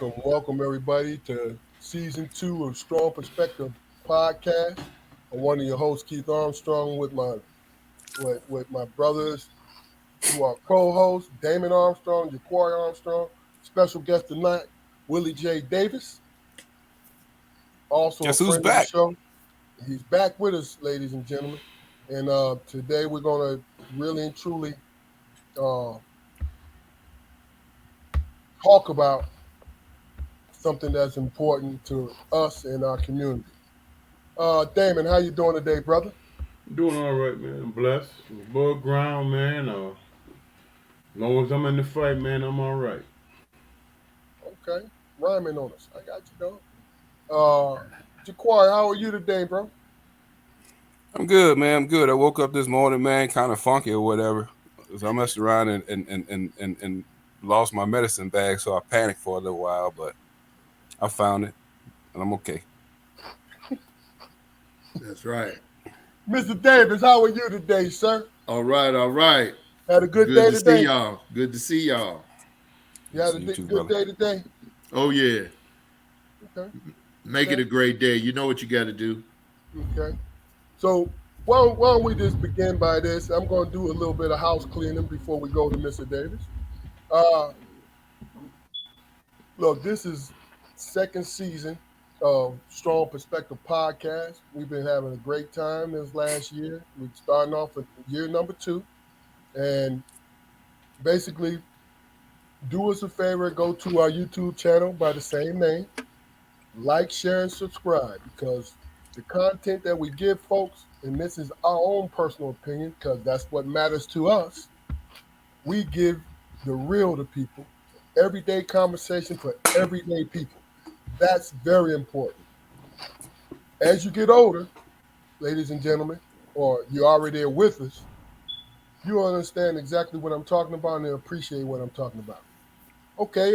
welcome everybody to season two of Strong Perspective podcast. I'm one of your hosts, Keith Armstrong, with my brothers who are co-hosts, Damon Armstrong, Jaquari Armstrong, special guest tonight, Willie J. Davis, also a Guess who's friend of the back? show. He's back with us, ladies and gentlemen, and today we're gonna really and truly uh, talk about something that's important to us and our community. Damon, how you doing today, brother? Doing all right, man. I'm blessed. I'm above ground, man. As long as I'm in the fight, man, I'm all right. Okay, rhyming on us. I got you, dog. Jaquari, how are you today, bro? I'm good, man. I'm good. I woke up this morning, man, kind of funky or whatever. So I messed around and lost my medicine bag, so I panicked for a little while, but I found it and I'm okay. That's right. Mr. Davis, how are you today, sir? All right, all right. Had a good Good day to see today. y'all. Good to see y'all. You had a See you too, good brother. day today. Oh yeah. Okay, Make it okay, a great day. You know what you got to do. okay. So why don't we just begin by this? I'm going to do a little bit of house cleaning before we go to Mr. Davis. Uh, Look, this is second season of Strong Perspective podcast. We've been having a great time this last year. We're starting off with year number two, and basically, do us a favor, go to our YouTube channel by the same name, like, share, and subscribe because the content that we give folks, and this is our own personal opinion because that's what matters to us, we give the real to people, everyday conversation for everyday people. That's very important. As you get older, ladies and gentlemen, or you're already there with us, you understand exactly what I'm talking about and appreciate what I'm talking about. Okay,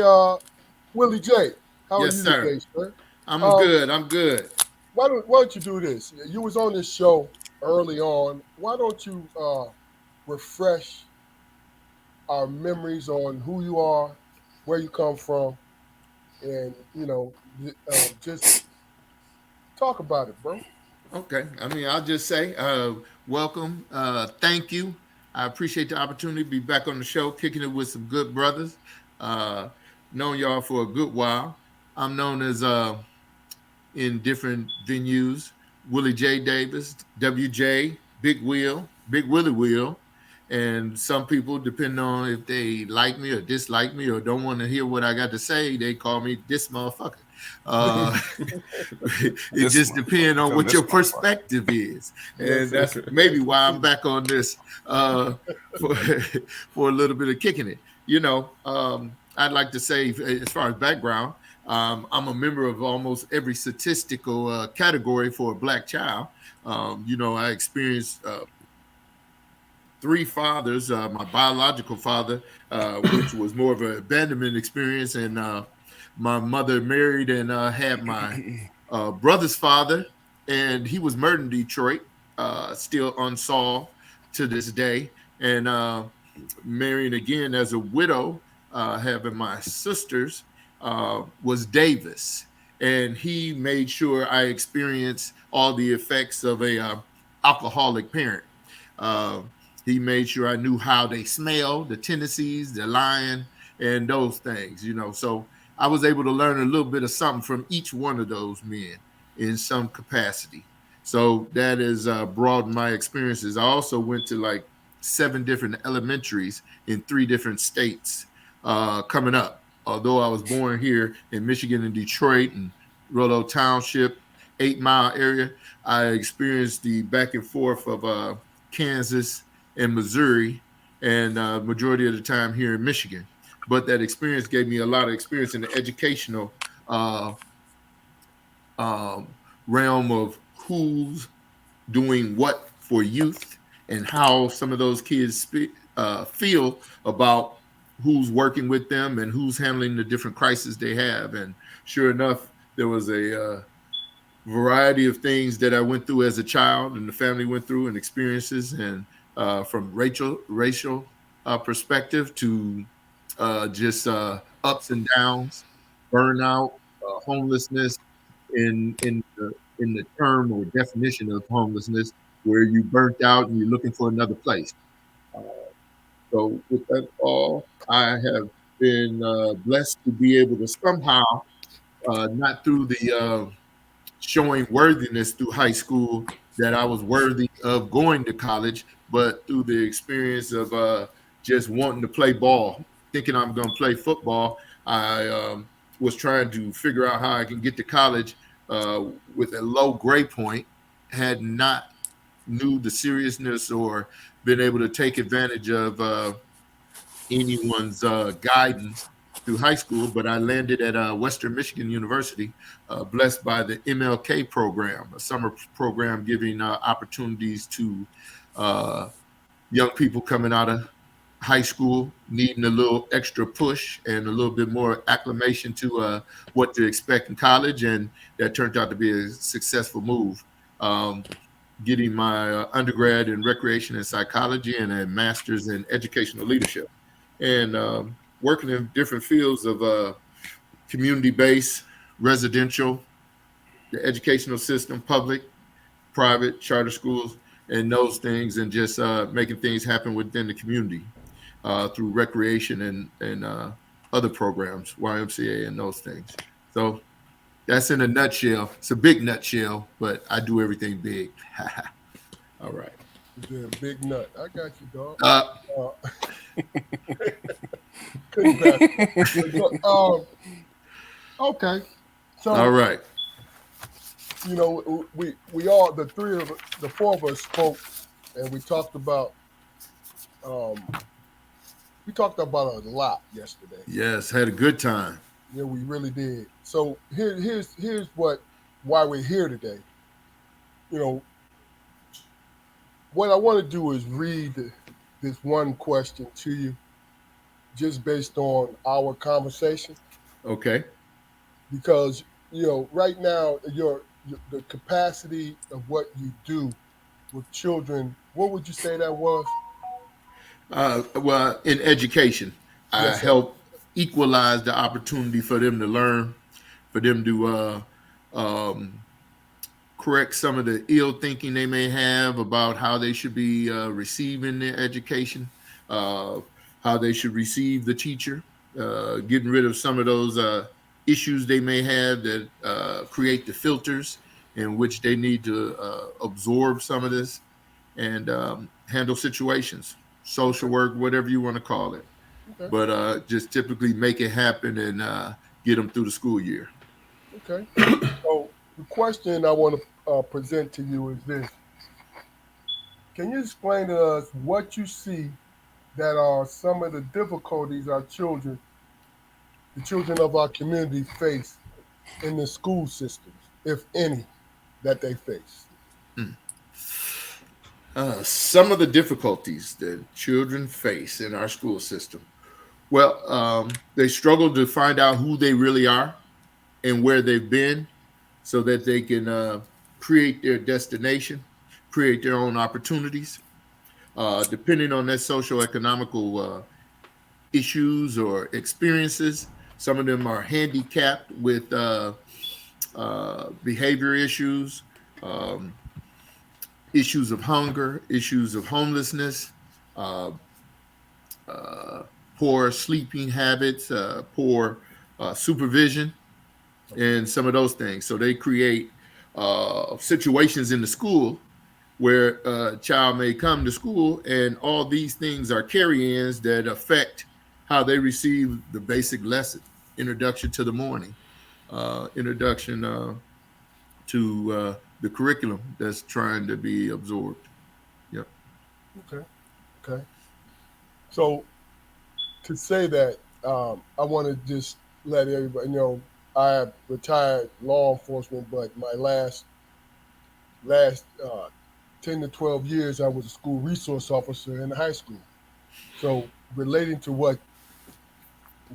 Willie J, how are Yes, you sir. today, sir? I'm Um, good. I'm good. why don't you do this? You was on this show early on. Why don't you refresh our memories on who you are, where you come from, and just talk about it, bro. Okay. I mean, I'll just say, welcome. Thank you. I appreciate the opportunity to be back on the show, kicking it with some good brothers. Uh, known y'all for a good while. I'm known as in different venues. Willie J. Davis, WJ, Big Wheel, Big Willie Wheel. And some people, depending on if they like me or dislike me or don't want to hear what I got to say, they call me this motherfucker. Uh, it This just motherfucker. depends on Become what this your motherfucker. perspective is. Yes, And sir. that's maybe why I'm back on this for, for a little bit of kicking it. I'd like to say, as far as background, I'm a member of almost every statistical category for a black child. I experienced three fathers. My biological father, which was more of an abandonment experience, and my mother married and had my brother's father, and he was murdered in Detroit, still unsolved to this day. And marrying again as a widow, having my sisters, was Davis. And he made sure I experienced all the effects of a alcoholic parent. Uh, he made sure I knew how they smell, the tendencies, the lying, and those things. So I was able to learn a little bit of something from each one of those men in some capacity. So that has broadened my experiences. I also went to like 7 different elementaries in 3 different states coming up. Although I was born here in Michigan and Detroit and Rollo Township, 8 Mile area, I experienced the back and forth of Kansas and Missouri, and majority of the time here in Michigan. But that experience gave me a lot of experience in the educational uh, um, realm of who's doing what for youth and how some of those kids feel about who's working with them and who's handling the different crises they have. And sure enough, there was a variety of things that I went through as a child and the family went through and experiences, and from racial perspective to just ups and downs. burnout, homelessness, in the term or definition of homelessness, where you burnt out and you're looking for another place. Uh, so with that all, I have been blessed to be able to somehow, not through the showing worthiness through high school that I was worthy of going to college, but through the experience of just wanting to play ball, thinking I'm going to play football. I was trying to figure out how I can get to college with a low grade point, had not knew the seriousness or been able to take advantage of anyone's guidance through high school, but I landed at Western Michigan University, blessed by the MLK program, a summer program giving opportunities to uh, young people coming out of high school, needing a little extra push and a little bit more acclimation to what to expect in college. And that turned out to be a successful move. Getting my undergrad in recreation and psychology and a master's in educational leadership, and working in different fields of community-based, residential, the educational system, public, private, charter schools, and those things, and just making things happen within the community through recreation and other programs, YMCA, and those things. So that's in a nutshell. It's a big nutshell, but I do everything big. All right. You're a big nut. I got you, dog. Uh, Couldn't pass. Okay. all So right. we all the four of us spoke, and um, we talked about a lot yesterday. Yes, had a good time. Yeah, we really did. So here's why we're here today. You know, what I want to do is read this one question to you, just based on our conversation, Okay. because right now the capacity of what you do with children. What would you say that was? Well, in education, I Yes, sir. help equalize the opportunity for them to learn, for them to um, correct some of the ill thinking they may have about how they should be receiving their education, uh, how they should receive the teacher, getting rid of some of those issues they may have that create the filters in which they need to absorb some of this and handle situations, social Okay. work, whatever you want to call it. Okay. But just typically make it happen and get them through the school year. Okay. So the question I want to present to you is this: can you explain to us what you see that are some of the difficulties the children of our community face in the school systems, if any, that they face? Mm. Some of the difficulties that children face in our school system. Well, they struggle to find out who they really are and where they've been so that they can create their destination, create their own opportunities. Depending on their social economical issues or experiences, some of them are handicapped with behavior issues, um, issues of hunger, issues of homelessness, uh, uh, poor sleeping habits, poor supervision, Okay. and some of those things. So they create situations in the school where a child may come to school and all these things are carry-ins that affect how they receive the basic lesson, introduction to the morning, introduction to the curriculum that's trying to be absorbed. Yep. Okay. Okay. So to say that, I want to just let everybody know I have retired law enforcement, but my last 10 to 12 years, I was a school resource officer in high school. So relating to what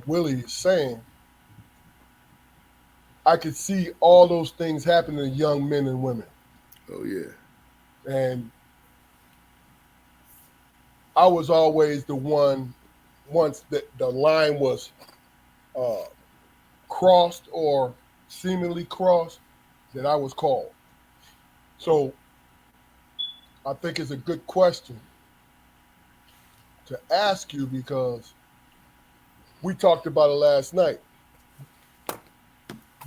Willie is saying, I could see all those things happening to young men and women, Oh yeah. and I was always the one. Once the line was uh, crossed or seemingly crossed, that I was called. So I think it's a good question to ask you because we talked about it last night.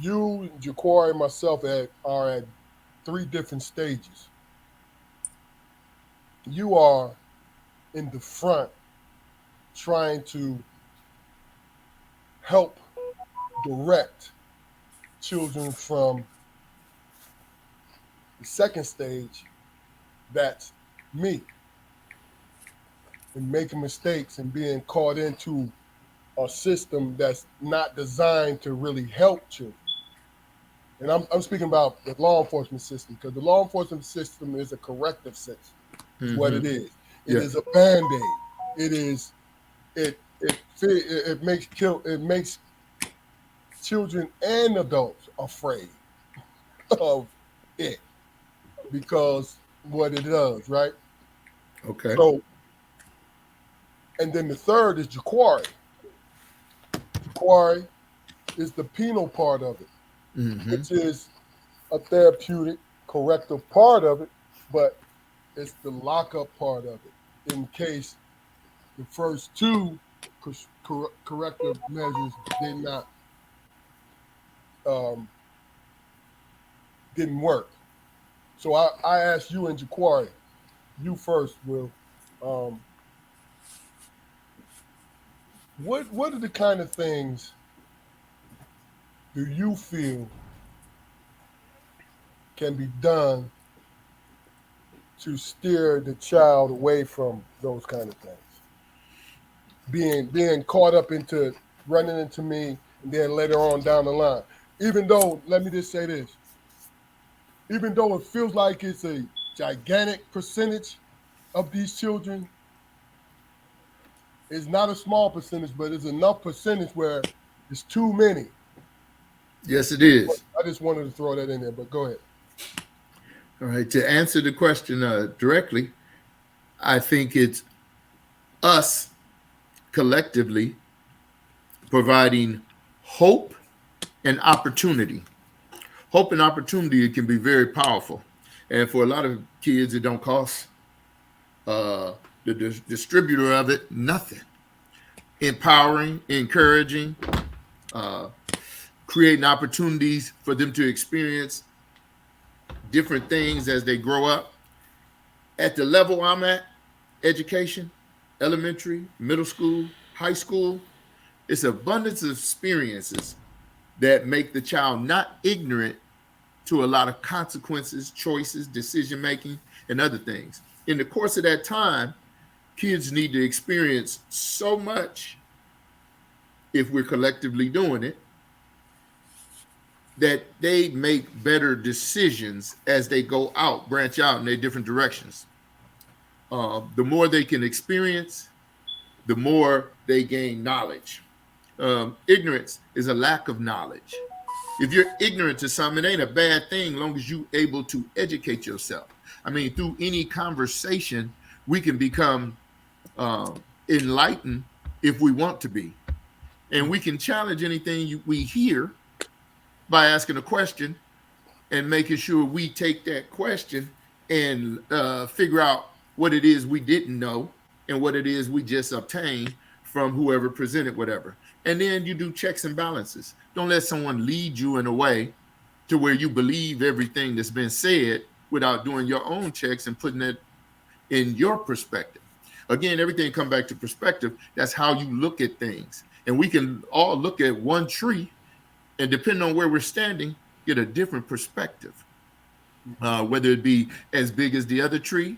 You, Jaquari, and myself are at three different stages. You are in the front trying to help direct children from the second stage, that's me, and making mistakes and being caught into a system that's not designed to really help children. And I'm speaking about the law enforcement system because the law enforcement system is a corrective system. It's what it Mm-hmm. is. It Yeah. is a band-aid. It is it makes children and adults afraid of it because what it does, right? Okay. So, and then the third is Jaquari. Jaquari is the penal part of it, Mm-hmm. which is a therapeutic, corrective part of it, but it's the lockup part of it in case the first two corrective measures um, didn't work. So I asked you and Jaquari, you first, Will. Um, what are the kind of things do you feel can be done to steer the child away from those kind of things? Being caught up into running into me and then later on down the line. Even though, let me just say this, even though it feels like it's a gigantic percentage of these children, it's not a small percentage, but it's enough percentage where it's too many. Yes, it is. I just wanted to throw that in there, but go ahead. All right. To answer the question directly, I think it's us collectively providing hope and opportunity. Hope and opportunity can be very powerful, and for a lot of kids, it don't cost uh, the distributor of it nothing. Empowering, encouraging, uh, creating opportunities for them to experience different things as they grow up. At the level I'm at, education, elementary, middle school, high school, it's abundance of experiences that make the child not ignorant to a lot of consequences, choices, decision making, and other things. In the course of that time, kids need to experience so much if we're collectively doing it that they make better decisions as they go out, branch out in their different directions. The more they can experience, the more they gain knowledge. Ignorance is a lack of knowledge. If you're ignorant to something, it ain't a bad thing long as you're able to educate yourself. I mean, through any conversation, we can become enlightened if we want to be. And we can challenge anything we hear by asking a question and making sure we take that question and figure out what it is we didn't know and what it is we just obtained from whoever presented whatever. And then you do checks and balances. Don't let someone lead you in a way to where you believe everything that's been said without doing your own checks and putting it in your perspective. Again, everything come back to perspective. That's how you look at things. And we can all look at one tree and depending on where we're standing, get a different perspective, whether it be as big as the other tree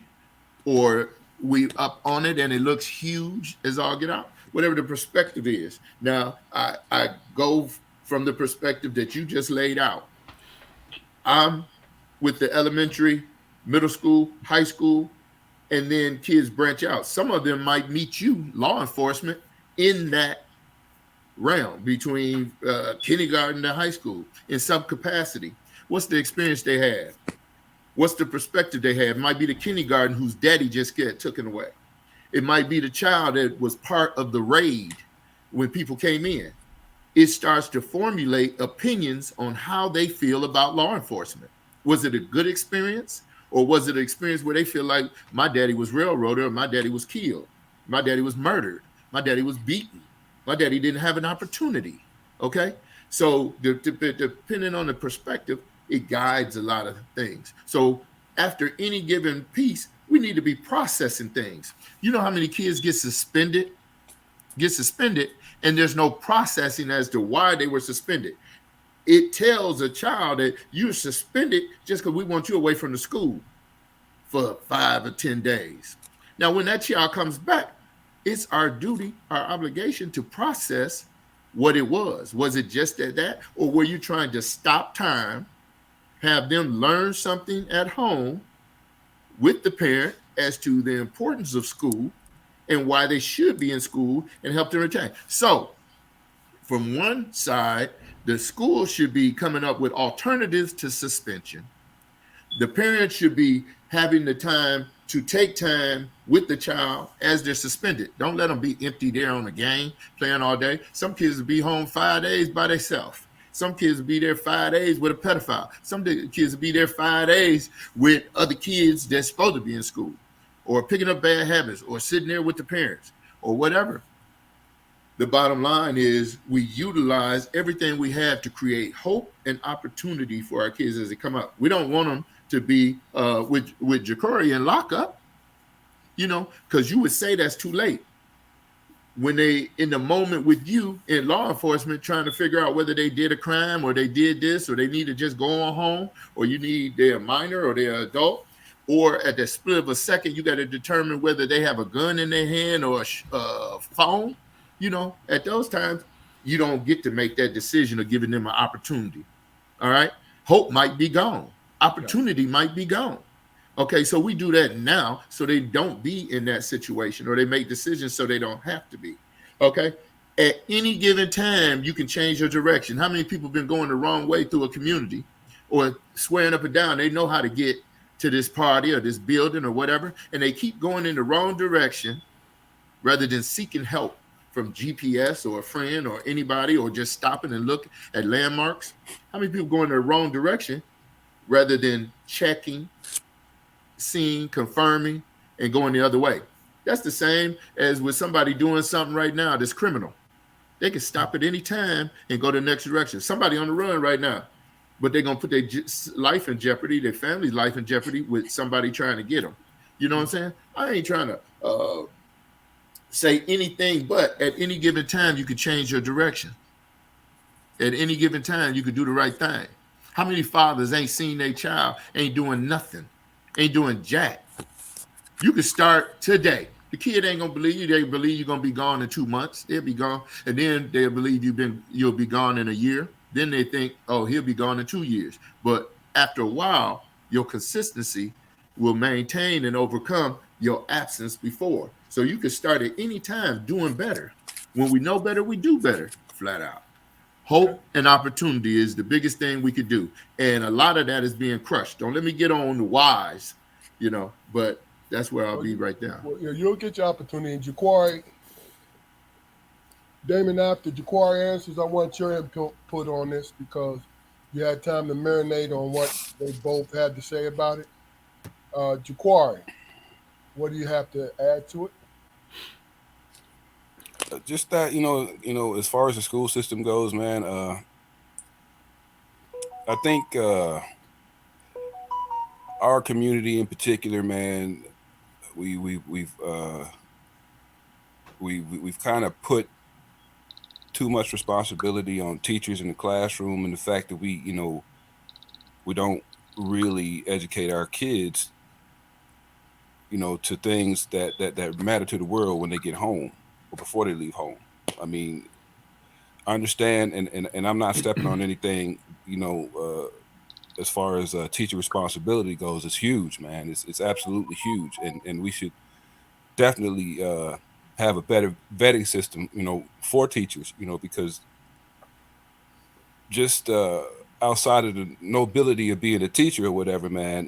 or we up on it and it looks huge as all get out, whatever the perspective is. Now, I go from the perspective that you just laid out. I'm with the elementary, middle school, high school, and then kids branch out. Some of them might meet you, law enforcement, in that realm between kindergarten to high school in some capacity. What's the experience they had? What's the perspective they have? It might be the kindergarten whose daddy just got taken away. It might be the child that was part of the raid when people came in. it starts to formulate opinions on how they feel about law enforcement. Was it a good experience? Or was it an experience where they feel like my daddy was railroaded, or my daddy was killed, my daddy was murdered, my daddy was beaten, my daddy didn't have an opportunity? Okay. So depending on the perspective, it guides a lot of things. So after any given piece, we need to be processing things. You know how many kids get suspended, and there's no processing as to why they were suspended. It tells a child that you're suspended just because we want you away from the school for 5 or 10 days. Now, when that child comes back, it's our duty, our obligation to process what it was. Was it just that, or were you trying to stop time, have them learn something at home with the parent as to the importance of school and why they should be in school, and help them retain? So, from one side, the school should be coming up with alternatives to suspension. The parents should be having the time to take time with the child as they're suspended. Don't let them be empty there on the game, playing all day. Some kids will be home 5 days by themselves. Some kids will be there 5 days with a pedophile. Some kids will be there 5 days with other kids that's supposed to be in school, or picking up bad habits, or sitting there with the parents, or whatever. The bottom line is we utilize everything we have to create hope and opportunity for our kids as they come up. We don't want them to be with Ja'Cory in lockup, because you would say that's too late. When they in the moment with you in law enforcement trying to figure out whether they did a crime, or they did this, or they need to just go on home, or you need they're a minor or they're an adult, or at the split of a second you got to determine whether they have a gun in their hand or a phone. At those times, you don't get to make that decision of giving them an opportunity. All right. Hope might be gone. Opportunity might be gone. Okay. So we do that now so they don't be in that situation, or they make decisions so they don't have to be. Okay. At any given time, you can change your direction. How many people have been going the wrong way through a community, or swearing up and down? They know how to get to this party or this building or whatever, and they keep going in the wrong direction rather than seeking help from GPS or a friend or anybody, or just stopping and look at landmarks. How many people go in the wrong direction rather than checking, seeing, confirming, and going the other way? That's the same as with somebody doing something right now that's criminal. They can stop at any time and go the next direction. Somebody on the run right now, but they're going to put their life in jeopardy, their family's life in jeopardy, with somebody trying to get them. You know what I'm saying? I ain't trying to say anything, but at any given time, you could change your direction. At any given time, you could do the right thing. How many fathers ain't seen their child, ain't doing nothing, ain't doing jack? You could start today. The kid ain't gonna believe you. They believe you're gonna be gone in 2 months. They'll be gone, and then they'll believe you'll be gone in a year. Then they think, oh, he'll be gone in 2 years. But after a while, your consistency will maintain and overcome your absence before. So you can start at any time doing better. When we know better, we do better, flat out. Hope and opportunity is the biggest thing we could do. And a lot of that is being crushed. Don't let me get on the whys, but that's where I'll be right there. Well, you'll get your opportunity. And Ja'Cory, Damon, after Ja'Cory answers, I want your input on this, because you had time to marinate on what they both had to say about it. Ja'Cory, what do you have to add to it? Just that, as far as the school system goes, man. I think our community in particular, man, we've kind of put too much responsibility on teachers in the classroom, and the fact that we don't really educate our kids, to things that matter to the world when they get home or before they leave home. I mean, I understand, and I'm not stepping on anything, as far as teacher responsibility goes. It's huge, man. It's absolutely huge, and we should definitely have a better vetting system, for teachers, because just outside of the nobility of being a teacher or whatever, man,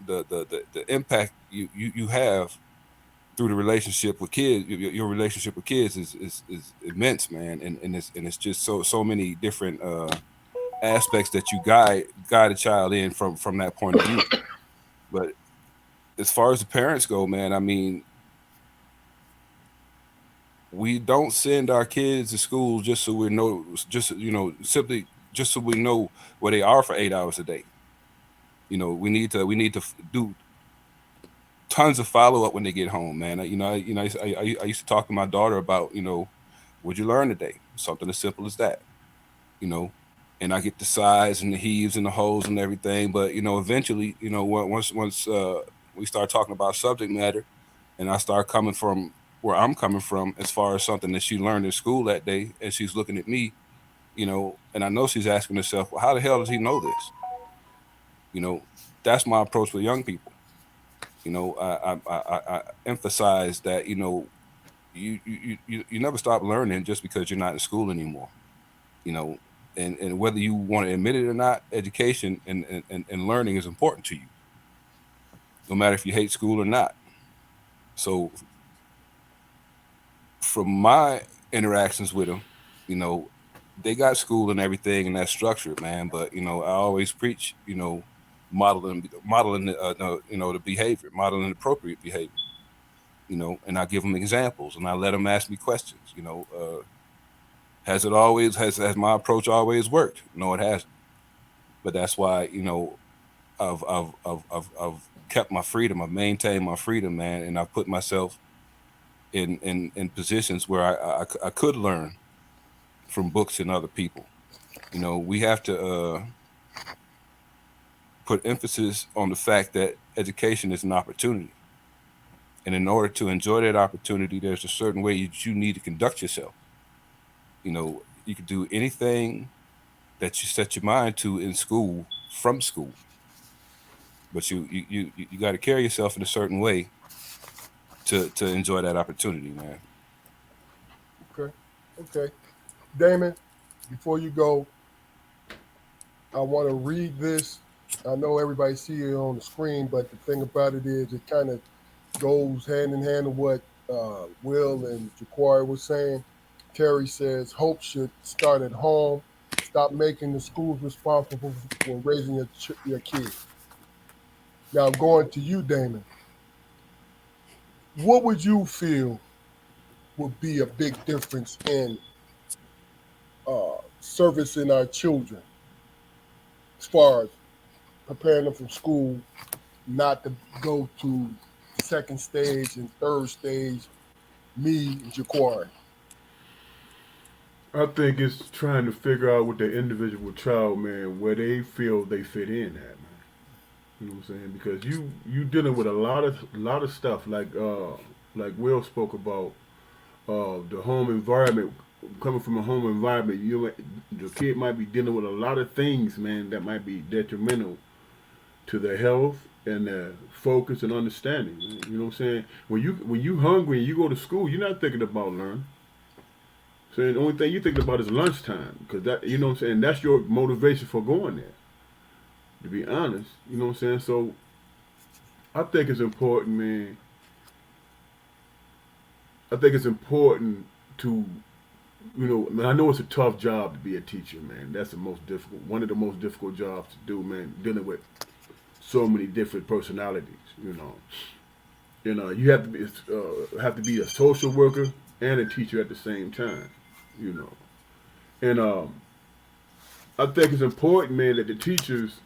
the impact you have through the relationship with kids. Your relationship with kids is immense, man, and it's just so many different aspects that you guide a child in from that point of view. But as far as the parents go, man, I mean, we don't send our kids to school just so we know, just simply just so we know where they are for 8 hours a day. We need to do tons of follow up when they get home, man. I used to talk to my daughter about, what'd you learn today? Something as simple as that, you know. And I get the sighs and the heaves and the holes and everything, but eventually, once we start talking about subject matter, and I start coming from where I'm coming from, as far as something that she learned in school that day, and she's looking at me, and I know she's asking herself, well, how the hell does he know this? You know, that's my approach with young people. I emphasize that you never stop learning just because you're not in school anymore. You know, and whether you want to admit it or not, education and learning is important to you, no matter if you hate school or not. So from my interactions with them, you know, they got school and everything and that's structured, man. But I always preach, modeling the behavior, modeling appropriate behavior. And I give them examples and I let them ask me questions. Has my approach always worked? No, it hasn't. But that's why I've kept my freedom. I've maintained my freedom, man, and I've put myself in positions where I could learn from books and other people. We have to put emphasis on the fact that education is an opportunity, and in order to enjoy that opportunity, there's a certain way you need to conduct yourself. You could do anything that you set your mind to in school from school, but you got to carry yourself in a certain way to enjoy that opportunity, man. Okay. Okay. Damon, before you go, I want to read this. I know everybody see it on the screen, but the thing about it is it kind of goes hand in hand with what Will and Jaquari was saying. Terry says hope should start at home. Stop making the schools responsible for raising your kids. Now I'm going to you, Damon. What would you feel would be a big difference in servicing our children as far as preparing them for school, not to go to second stage and third stage, me and Jaquari? I think it's trying to figure out with the individual child, man, where they feel they fit in at, man. You know what I'm saying? Because you dealing with a lot of stuff like Will spoke about the home environment. Coming from a home environment, the kid might be dealing with a lot of things, man, that might be detrimental to their health and their focus and understanding. You know what I'm saying? When you hungry and you go to school, you're not thinking about learning. So the only thing you thinking about is lunchtime, because that, you know what I'm saying, that's your motivation for going there. To be honest, you know what I'm saying. So I think it's important, man. I think it's important to, I know it's a tough job to be a teacher, man. That's the most difficult, one of the most difficult jobs to do, man. Dealing with so many different personalities, you know. You have to be a social worker and a teacher at the same time, you know. And I think it's important, man, that the teachers,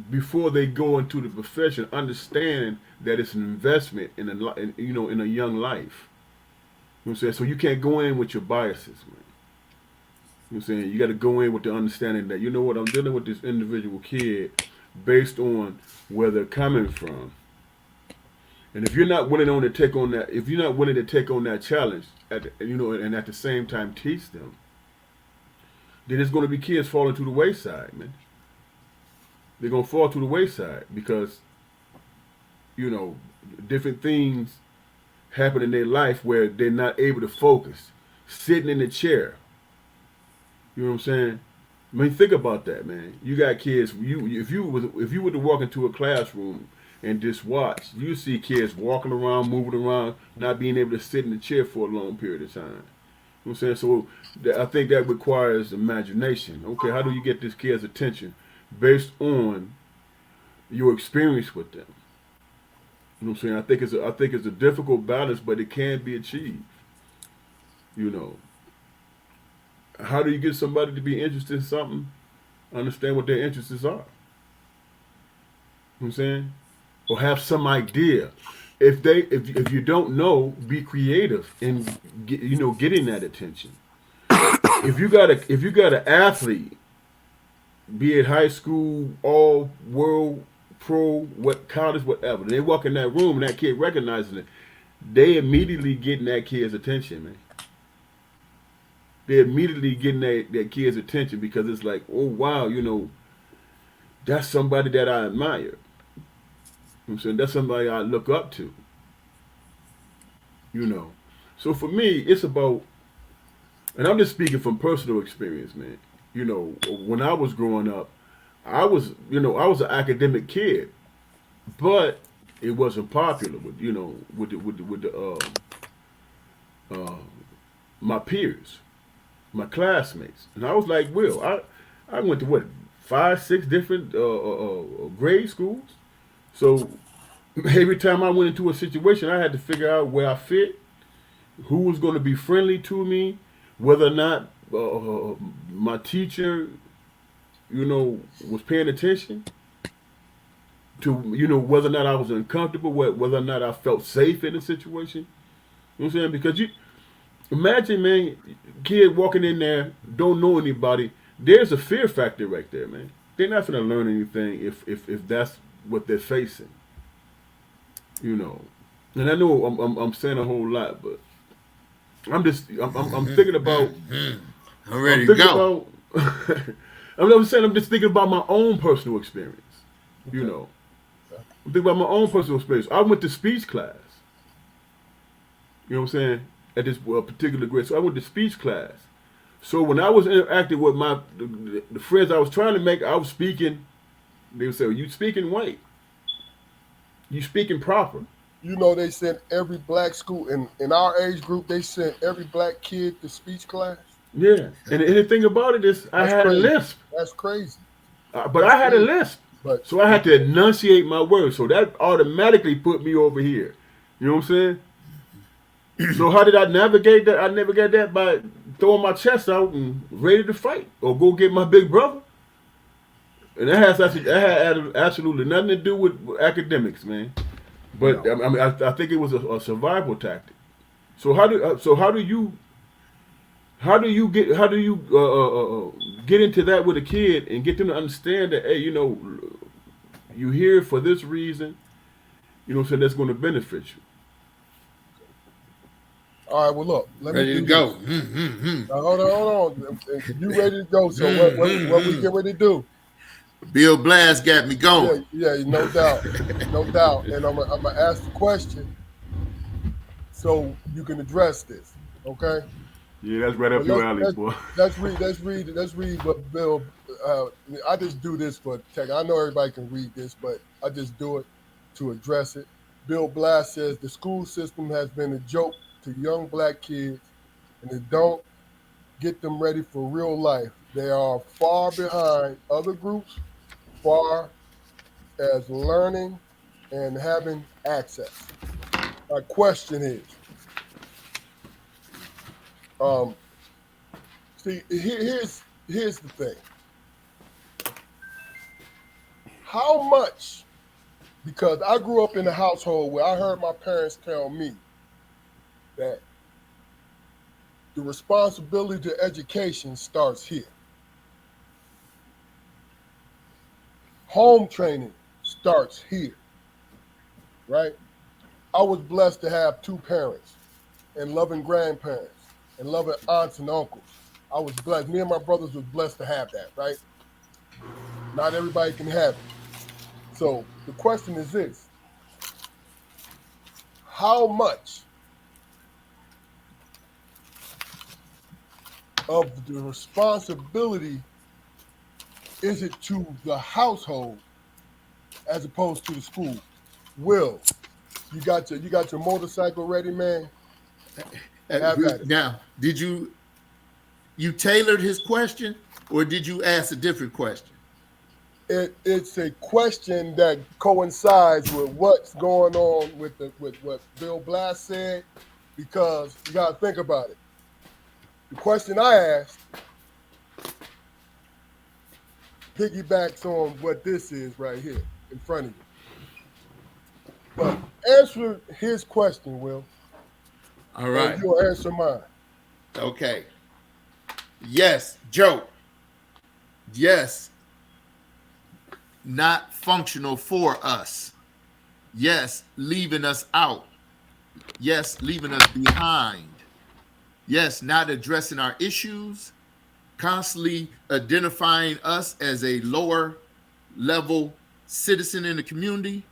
before they go into the profession, understand that it's an investment in a young life. You know what I'm saying? So you can't go in with your biases, man. You know what I'm saying? You got to go in with the understanding that, you know what, I'm dealing with this individual kid based on where they're coming from. And if you're not willing to take on that, if you're not willing to take on that challenge, and at the same time teach them, then it's going to be kids falling to the wayside, man. They're going to fall to the wayside because, you know, different things happen in their life where they're not able to focus. Sitting in the chair. You know what I'm saying? I mean, think about that, man. You got kids. If you were to walk into a classroom and just watch. You see kids walking around, moving around, not being able to sit in the chair for a long period of time. You know what I'm saying? So I think that requires imagination. Okay, how do you get this kid's attention based on your experience with them? You know what I'm saying? I think it's a difficult balance, but it can be achieved. You know, how do you get somebody to be interested in something? Understand what their interests are. You know what I'm saying? Or have some idea. If you don't know, be creative in getting that attention. If you got an athlete, be it high school, all world, pro, what college, whatever, and they walk in that room and that kid recognizes it, they immediately getting that kid's attention, man. They're immediately getting that kid's attention because it's like, oh wow, that's somebody that I admire. You know what I'm saying? That's somebody I look up to. You know. So for me, it's about, and I'm just speaking from personal experience, man. When I was growing up, I was an academic kid, but it wasn't popular uh, my peers, my classmates, and I was like, Will, I went to what 5, 6 different grade schools, so every time I went into a situation, I had to figure out where I fit, who was going to be friendly to me, whether or not my teacher, was paying attention to, whether or not I was uncomfortable, whether or not I felt safe in the situation. You know what I'm saying? Because you imagine, man, kid walking in there, don't know anybody. There's a fear factor right there, man. They're not going to learn anything if that's what they're facing. And I know I'm saying a whole lot, but I'm thinking about. I'm ready to go. I'm saying I'm just thinking about my own personal experience. Okay. I'm thinking about my own personal experience. I went to speech class. You know what I'm saying? At this particular grade, so I went to speech class. So when I was interacting with the friends I was trying to make, I was speaking. They would say, "You speaking white? You speaking proper?" They sent every black school in our age group. They sent every black kid to speech class. Yeah, and the thing about it is, I had crazy. a lisp. That's crazy. But I had a lisp, so I had to enunciate my words. So that automatically put me over here. You know what I'm saying? So how did I navigate that? I navigated that by throwing my chest out and ready to fight or go get my big brother. And that had absolutely nothing to do with academics, man. But I mean, I think it was a survival tactic. So how do you get into that with a kid and get them to understand that, hey, you here for this reason, so that's going to benefit you. All right, well, look. Ready to go. Now, hold on. You ready to go, so what we get ready to do? Bill Blast got me going. Yeah, no doubt. No doubt. And I'm going to ask the question so you can address this, okay? Yeah, that's right up your alley, boy. Let's read what Bill. I just do this for tech. I know everybody can read this, but I just do it to address it. Bill Blast says the school system has been a joke to young black kids, and it don't get them ready for real life. They are far behind other groups, far as learning and having access. My question is, see, here's the thing. How much? Because I grew up in a household where I heard my parents tell me that the responsibility to education starts here. Home training starts here, right? I was blessed to have 2 parents and loving grandparents and loving aunts and uncles. I was blessed. Me and my brothers was blessed to have that, right? Not everybody can have it. So the question is this: how much of the responsibility is it to the household as opposed to the school? Will, you got your motorcycle ready, man? Have at it. Now, did you tailored his question, or did you ask a different question? It's a question that coincides with what's going on with what Bill Blass said, because you got to think about it. The question I asked piggybacks on what this is right here in front of you. But answer his question, Will, All and right. you'll answer mine. Okay. Yes, Joe. Yes, not functional for us. Yes, leaving us out. Yes, leaving us behind. Yes, not addressing our issues, constantly identifying us as a lower level citizen in the community,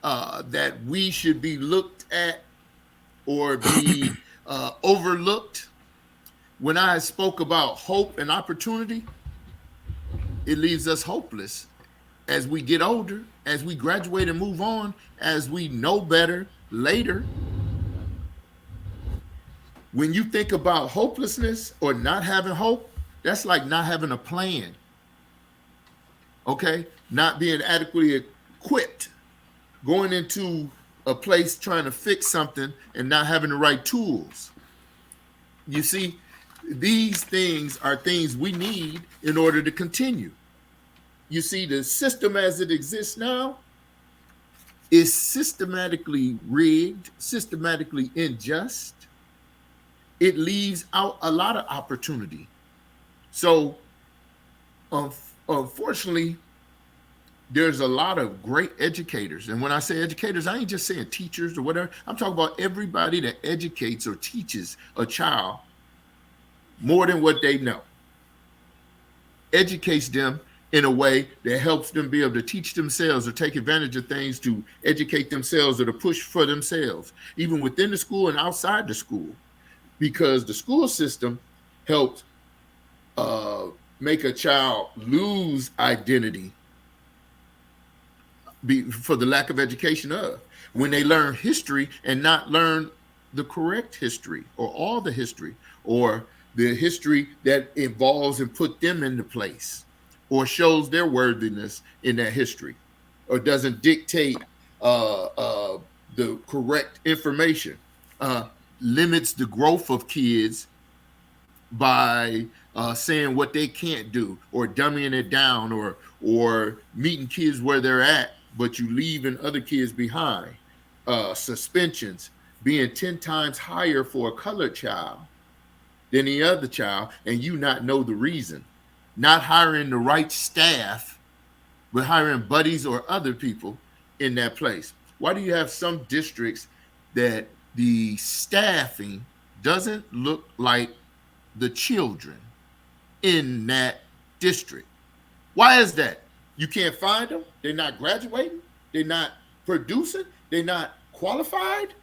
that we should be looked at or be overlooked. When I spoke about hope and opportunity, it leaves us hopeless as we get older, as we graduate and move on, as we know better later. When you think about hopelessness or not having hope, that's like not having a plan, okay? Not being adequately equipped, going into a place trying to fix something and not having the right tools. You see, these things are things we need in order to continue. You see, the system as it exists now is systematically rigged, systematically unjust. It leaves out a lot of opportunity. So, unfortunately, there's a lot of great educators. And when I say educators, I ain't just saying teachers or whatever. I'm talking about everybody that educates or teaches a child more than what they know, educates them in a way that helps them be able to teach themselves or take advantage of things to educate themselves or to push for themselves, even within the school and outside the school, because the school system helps uh, make a child lose identity for the lack of education of when they learn history and not learn the correct history or all the history or the history that involves and put them into place or shows their worthiness in that history or doesn't dictate the correct information, limits the growth of kids by saying what they can't do or dumbing it down or meeting kids where they're at, but you leaving other kids behind. Suspensions being 10 times higher for a colored child than the other child, and you not know the reason. Not hiring the right staff, but hiring buddies or other people in that place. Why do you have some districts that the staffing doesn't look like the children in that district? Why is that? You can't find them. They're not graduating. They're not producing. They're not qualified.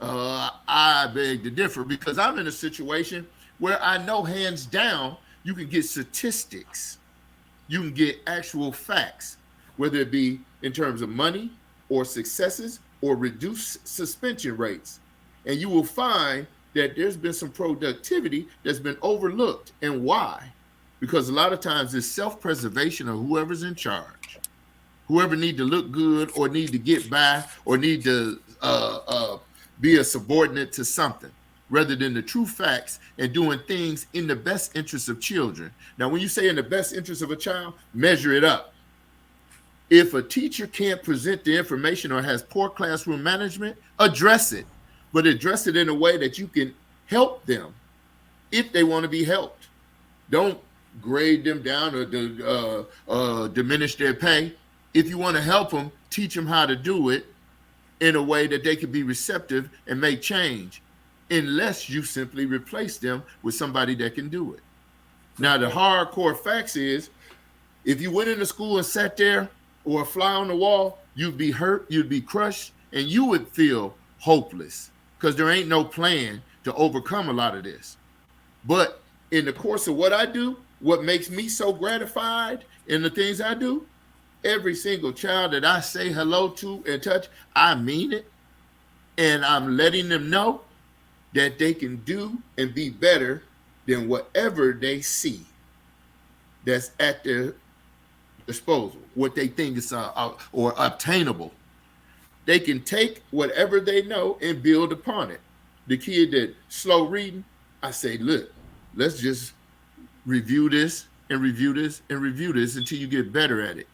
I beg to differ because I'm in a situation where I know hands down you can get statistics, you can get actual facts, whether it be in terms of money or successes or reduced suspension rates. And you will find that there's been some productivity that's been overlooked. And why? Because a lot of times it's self-preservation of whoever's in charge, whoever need to look good or need to get by or need to be a subordinate to something rather than the true facts and doing things in the best interest of children. Now, when you say in the best interest of a child, measure it up. If a teacher can't present the information or has poor classroom management, address it, but address it in a way that you can help them if they want to be helped. Don't grade them down or diminish their pay. If you want to help them, teach them how to do it in a way that they can be receptive and make change, unless you simply replace them with somebody that can do it. Now, the hardcore facts is, if you went into school and sat there or a fly on the wall, you'd be hurt, you'd be crushed, and you would feel hopeless because there ain't no plan to overcome a lot of this. But in the course of what I do, what makes me so gratified in the things I do every single child that I say hello to and touch, I mean it. And I'm letting them know that they can do and be better than whatever they see that's at their disposal, what they think is or obtainable. They can take whatever they know and build upon it. The kid that slow reading, I say, look, let's just review this and review this and review this until you get better at it.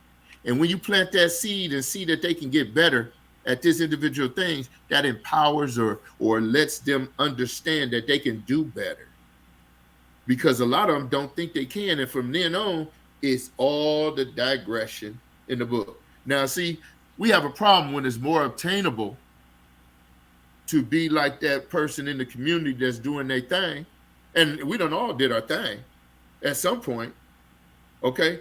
And when you plant that seed and see that they can get better at this individual things, that empowers or lets them understand that they can do better. Because a lot of them don't think they can. And from then on, it's all the digression in the book. Now, see, we have a problem when it's more obtainable to be like that person in the community that's doing their thing. And we done all did our thing at some point, okay?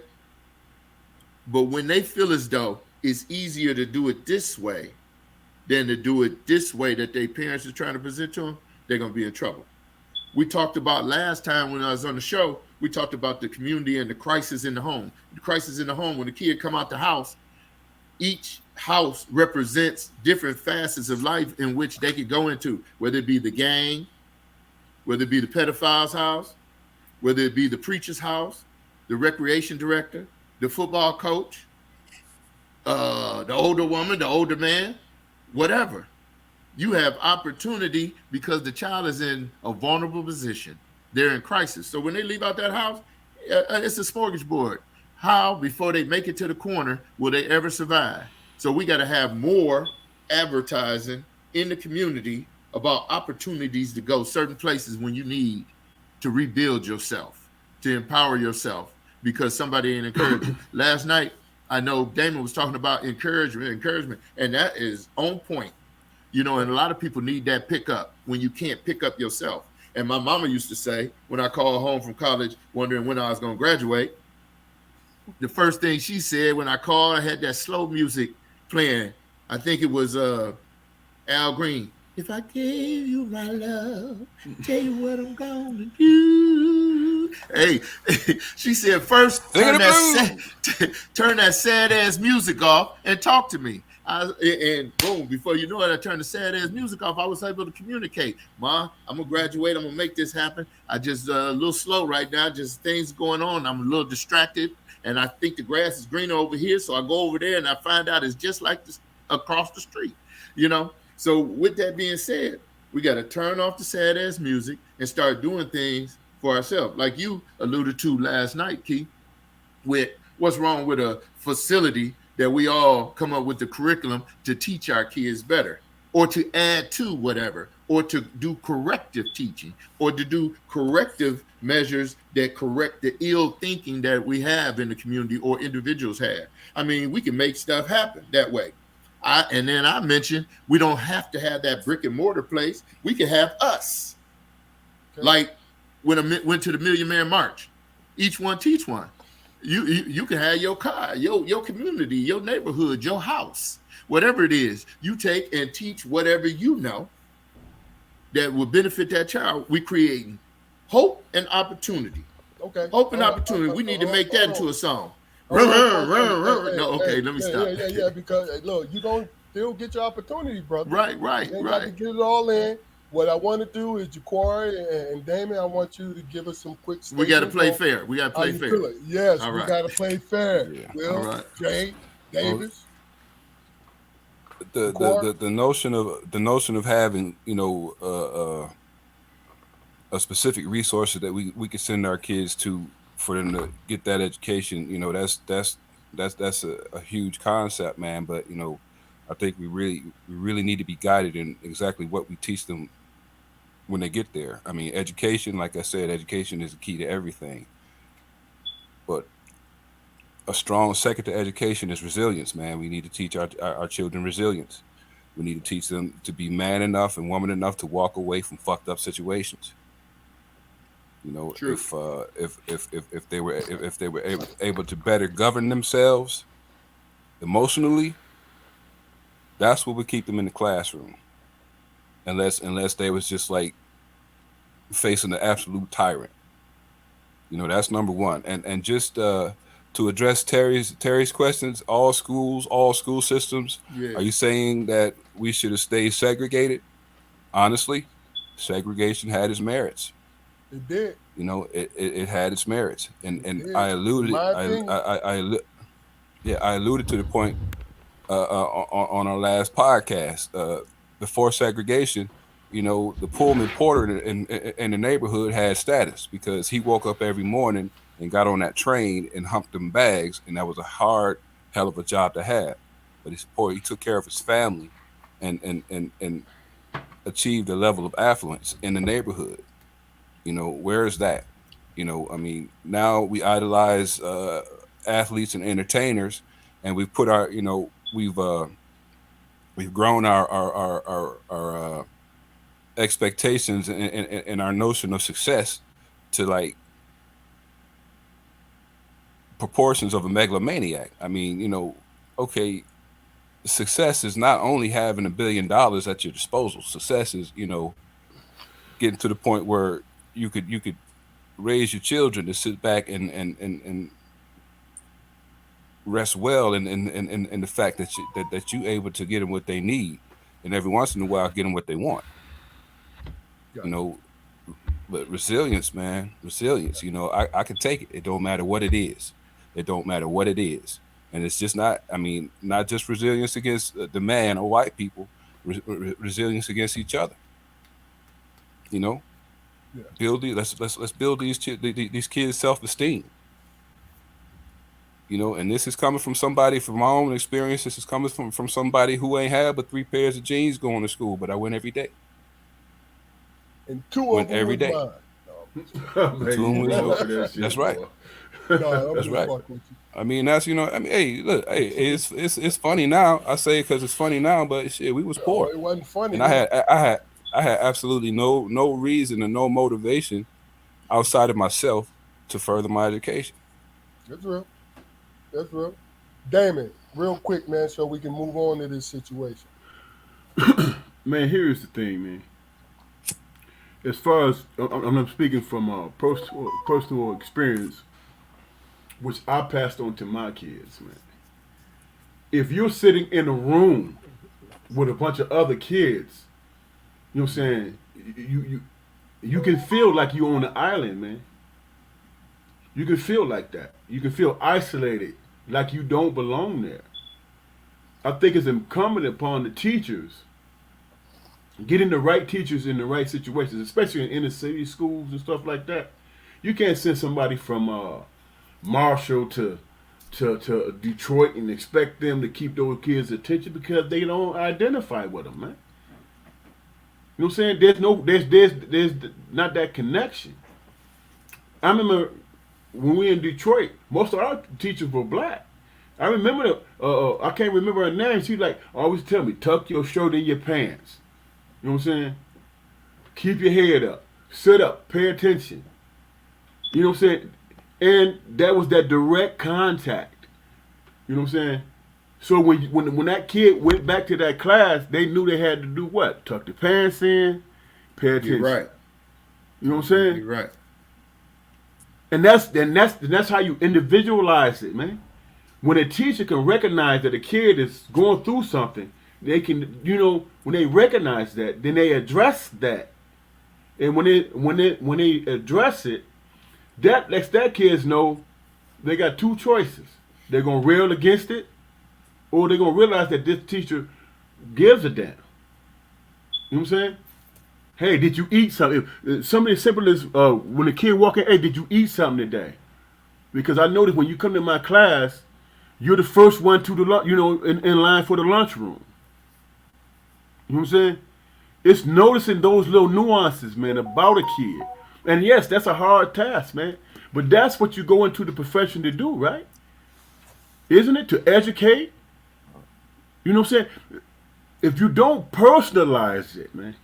But when they feel as though it's easier to do it this way than to do it this way that their parents are trying to present to them, they're going to be in trouble. We talked about last time when I was on the show, we talked about the community and the crisis in the home. The crisis in the home, when the kid come out the house, each house represents different facets of life in which they could go into, whether it be the gang, whether it be the pedophile's house, whether it be the preacher's house, the recreation director, the football coach, the older woman, the older man, whatever. You have opportunity because the child is in a vulnerable position. They're in crisis. So when they leave out that house, it's a smorgasbord. How, before they make it to the corner, will they ever survive? So we got to have more advertising in the community about opportunities to go certain places when you need to rebuild yourself, to empower yourself, because somebody ain't encouraging. Last night, I know Damon was talking about encouragement, and that is on point. You know, and a lot of people need that pickup when you can't pick up yourself. And my mama used to say, when I called home from college, wondering when I was going to graduate, the first thing she said when I called, I had that slow music playing. I think it was Al Green. If I gave you my love, tell you what I'm gonna do. Hey, she said, first turn that sad ass music off and talk to me. And boom, before you know it, I turned the sad ass music off. I was able to communicate. Ma, I'm gonna graduate. I'm gonna make this happen. I just a little slow right now. Just things going on. I'm a little distracted, and I think the grass is greener over here. So I go over there and I find out it's just like this across the street. You know. So with that being said, we got to turn off the sad ass music and start doing things for ourselves, like you alluded to last night, Keith. With what's wrong with a facility that we all come up with the curriculum to teach our kids better, or to add to whatever, or to do corrective teaching, or to do corrective measures that correct the ill thinking that we have in the community or individuals have. I mean, we can make stuff happen that way. And then I mentioned we don't have to have that brick and mortar place. We can have us. Okay. Like when I went to the Million Man March, each one teach one. You can have your car, your community, your neighborhood, your house, whatever it is. You take and teach whatever you know that will benefit that child. We're creating hope and opportunity. Okay. Hope and opportunity. We need to make that into a song. No, okay, let me stop. Yeah, because look, you're going to still get your opportunity, brother. Right. You got to get it all in. What I want to do is, Jaquari and Damon, I want you to give us some quick statements. We got to play fair. Yes, all right. We got to play fair. Yeah. Will, Jay, Davis. The notion of having, you know, a specific resource that we can send our kids to for them to get that education, you know, that's a huge concept, man. But you know, I think we really need to be guided in exactly what we teach them when they get there. I mean, education, like I said, education is the key to everything. But a strong second to education is resilience, man. We need to teach our children resilience. We need to teach them to be man enough and woman enough to walk away from fucked up situations. You know, true. If they were able to better govern themselves emotionally, that's what would keep them in the classroom. Unless they was just like facing the absolute tyrant. You know, that's number one. And just to address Terry's questions, all schools, all school systems, Yeah. are you saying that we should have stayed segregated? Honestly, segregation had its merits. It did. It had its merits, It and did. I In alluded my I opinion. I, I yeah, I alluded to the point on our last podcast. Before segregation, the Pullman porter in the neighborhood had status because he woke up every morning and got on that train and humped them bags, and that was a hard hell of a job to have. But he's poor. He took care of his family, and achieved a level of affluence in the neighborhood. Where is that? I mean, now we idolize athletes and entertainers, and we've put our, we've grown our expectations and our notion of success to like proportions of a megalomaniac. I mean, okay, success is not only having $1 billion at your disposal. Success is, getting to the point where you could raise your children to sit back and rest well in the fact that you able to get them what they need, and every once in a while get them what they want. You Gotcha. know, but resilience, man, resilience. I can take it. It don't matter what it is. It don't matter what it is, and it's just not. I mean, not just resilience against the man or white people. Resilience against each other. You know, Yeah. let's build these kids' self esteem. And this is coming from somebody from my own experience. This is coming from somebody who ain't had but 3 pairs of jeans going to school, but I went every day. And two of Went them every was day. mine. No, I'm just, And Man, two of them you was wrong yours. for that That's shit, right. boy. no, I'm That's just right. fucking with you. I mean, I mean, hey, look, hey, it's funny now. I say it because it's funny now, but shit, we was No, poor, it wasn't funny and I then. had I had I had absolutely no reason and no motivation outside of myself to further my education. That's real. That's real. Damon, real quick, man, so we can move on to this situation. Man, here's the thing, man. As far as I'm speaking from personal experience, which I passed on to my kids, man. If you're sitting in a room with a bunch of other kids, you know what I'm saying? You can feel like you're on an island, man. You can feel like that. You can feel isolated, like you don't belong there. I think it's incumbent upon the teachers getting the right teachers in the right situations, especially in inner city schools and stuff like that. You can't send somebody from Marshall to Detroit and expect them to keep those kids' attention because they don't identify with them, man. You know what I'm saying? There's not that connection. I remember when we were in Detroit, most of our teachers were black. I remember I can't remember her name. She like always tell me, tuck your shirt in your pants. You know what I'm saying? Keep your head up. Sit up. Pay attention. You know what I'm saying? And that was that direct contact. You know what I'm saying? So when that kid went back to that class, they knew they had to do what? Tuck their pants in, pay You're attention. right. You know what I'm saying? You're right. And that's how you individualize it, man. When a teacher can recognize that a kid is going through something, they can, when they recognize that, then they address that. And when they address it, that lets that kids know they got two choices. They're gonna rail against it, or they're gonna realize that this teacher gives a damn. You know what I'm saying? Hey, did you eat something? Something as simple as when a kid walk in, hey, did you eat something today? Because I noticed when you come to my class, you're the first one to the in line for the lunchroom. You know what I'm saying? It's noticing those little nuances, man, about a kid. And yes, that's a hard task, man. But that's what you go into the profession to do, right? Isn't it? To educate? You know what I'm saying? If you don't personalize it, man,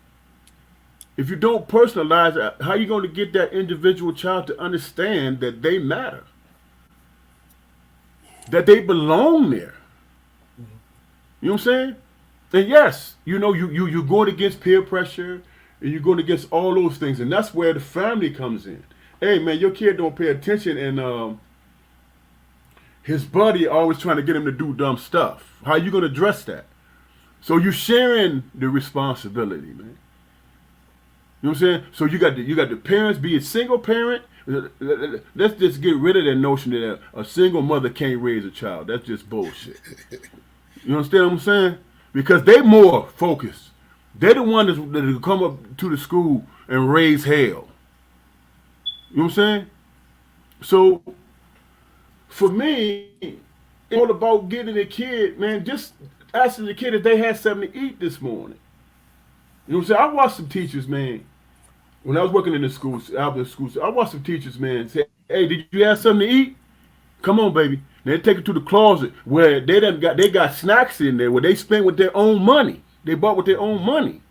if you don't personalize it, how are you going to get that individual child to understand that they matter? That they belong there? You know what I'm saying? And yes, you're going against peer pressure and you're going against all those things. And that's where the family comes in. Hey, man, your kid don't pay attention and his buddy always trying to get him to do dumb stuff. How you gonna address that? So you're sharing the responsibility, man. You know what I'm saying? So you got the parents, be a single parent. Let's just get rid of that notion that a single mother can't raise a child. That's just bullshit. You understand what I'm saying? Because they more focused. They're the ones that come up to the school and raise hell. You know what I'm saying? So for me, it's all about getting a kid, man, just asking the kid if they had something to eat this morning. You know what I'm saying? I watched some teachers, man, when I was working in the schools, Albert schools, I watched some teachers, man, say, hey, did you have something to eat? Come on, baby. They take it to the closet where they got snacks in there where they spent with their own money. They bought with their own money.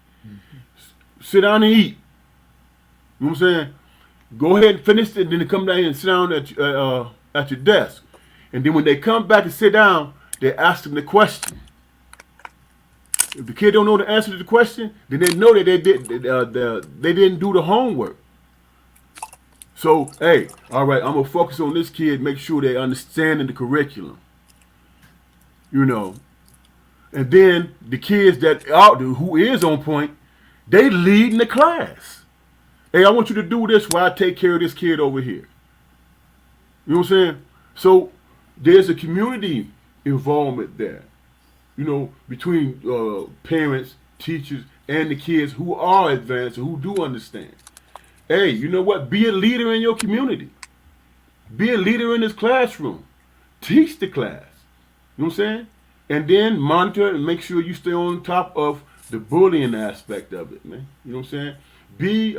Sit down and eat. You know what I'm saying? Go ahead and finish it, then they come down here and sit down at your desk. And then when they come back and sit down, they ask them the question. If the kid don't know the answer to the question, then they know that they didn't do the homework. So, hey, all right, I'm gonna focus on this kid, make sure they understanding the curriculum. You know, and then the kids that out who is on point, they lead in the class. Hey, I want you to do this while I take care of this kid over here. You know what I'm saying? So there's a community involvement there. You know, between parents, teachers, and the kids who are advanced and who do understand. Hey, you know what? Be a leader in your community. Be a leader in this classroom. Teach the class. You know what I'm saying? And then monitor and make sure you stay on top of the bullying aspect of it, man. You know what I'm saying? Be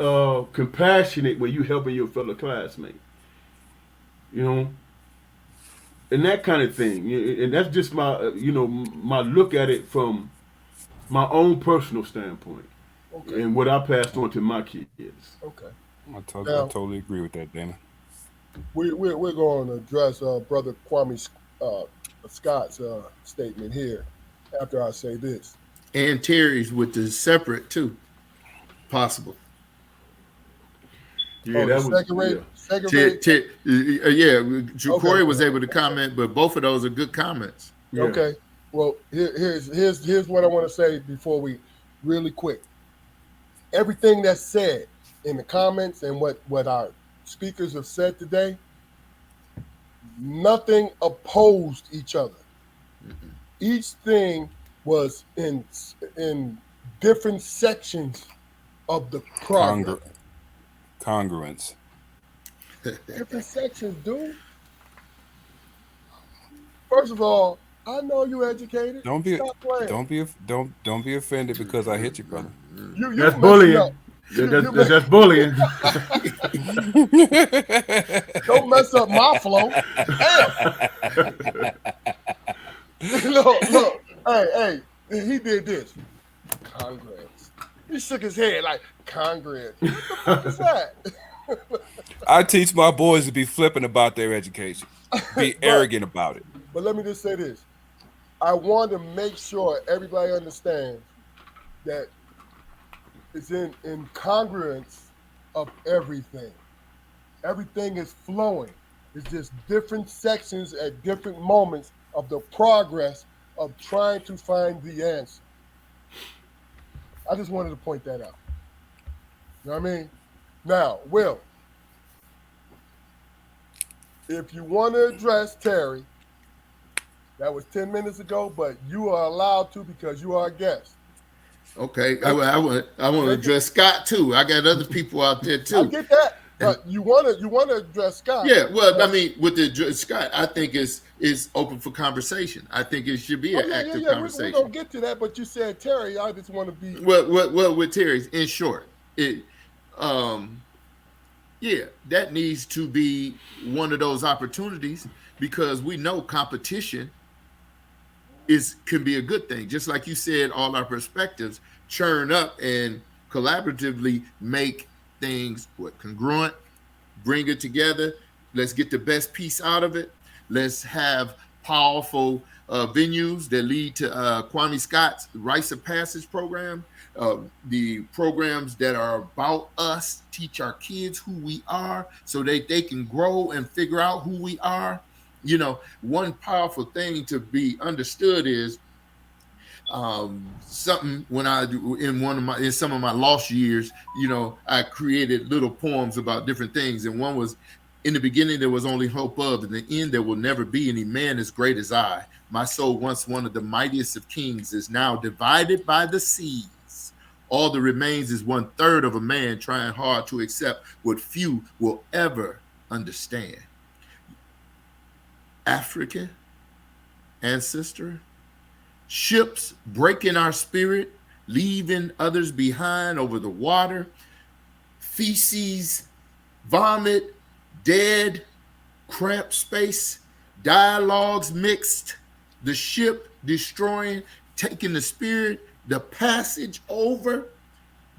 compassionate when you helping your fellow classmate. You know, and that kind of thing. And that's just my, my look at it from my own personal standpoint, and what I passed on to my kids. Okay. I totally agree with that, Dana. We're going to address Brother Kwame Scott's statement here after I say this. And Terry's with the separate too, possible. Yeah, that was Corey was able to comment, but both of those are good comments. Yeah. Okay. Well, here's what I want to say before we really quick. Everything that's said in the comments and what our speakers have said today, nothing opposed each other. Mm-hmm. Each thing was in different sections of the program. Congruence. Different sections, dude. First of all, I know you educated. Don't be offended because I hit you, brother. That's bullying. That's bullying. Don't mess up my flow. Look. Hey, he did this. Congress. He shook his head like, Congress. What the fuck is that? I teach my boys to be flippant about their education. Be arrogant about it. But let me just say this. I want to make sure everybody understands that it's in congruence of everything. Everything is flowing. It's just different sections at different moments of the progress of trying to find the answer. I just wanted to point that out. You know what I mean? Now, Will, if you want to address Terry, that was 10 minutes ago, but you are allowed to because you are a guest. Okay, I want to address Scott too. I got other people out there too. I get that, but you want to address Scott. Yeah, well, I mean, with the Scott, I think it's open for conversation. I think it should be an active conversation. We're gonna get to that, but you said Terry. I just want to be well with Terry. In short, that needs to be one of those opportunities because we know competition can be a good thing. Just like you said, all our perspectives churn up and collaboratively make things congruent, bring it together. Let's get the best piece out of it. Let's have powerful venues that lead to Kwame Scott's Rites of Passage program, the programs that are about us, teach our kids who we are so they can grow and figure out who we are. You know, one powerful thing to be understood is something when I in some of my lost years, you know, I created little poems about different things, and one was, in the beginning there was only hope of, in the end there will never be any man as great as I. My soul, once one of the mightiest of kings, is now divided by the seas. All that remains is 1/3 of a man trying hard to accept what few will ever understand. African ancestor, ships breaking our spirit, leaving others behind over the water, feces, vomit, dead, cramped space, dialogues mixed, the ship destroying, taking the spirit, the passage over,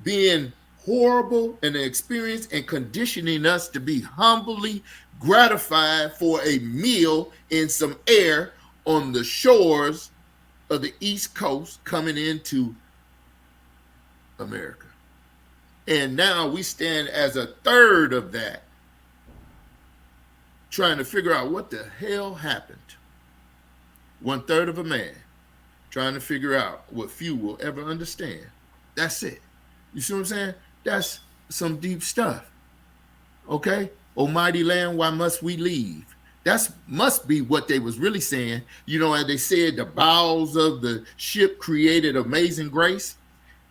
being horrible in the experience and conditioning us to be humbly gratified for a meal in some air on the shores of the East Coast coming into America. And now we stand as a third of that, trying to figure out what the hell happened. 1/3 of a man trying to figure out what few will ever understand. That's it. You see what I'm saying? That's some deep stuff. Okay? Almighty land, why must we leave? That's must be what they was really saying. You know, as they said, the bowels of the ship created amazing grace.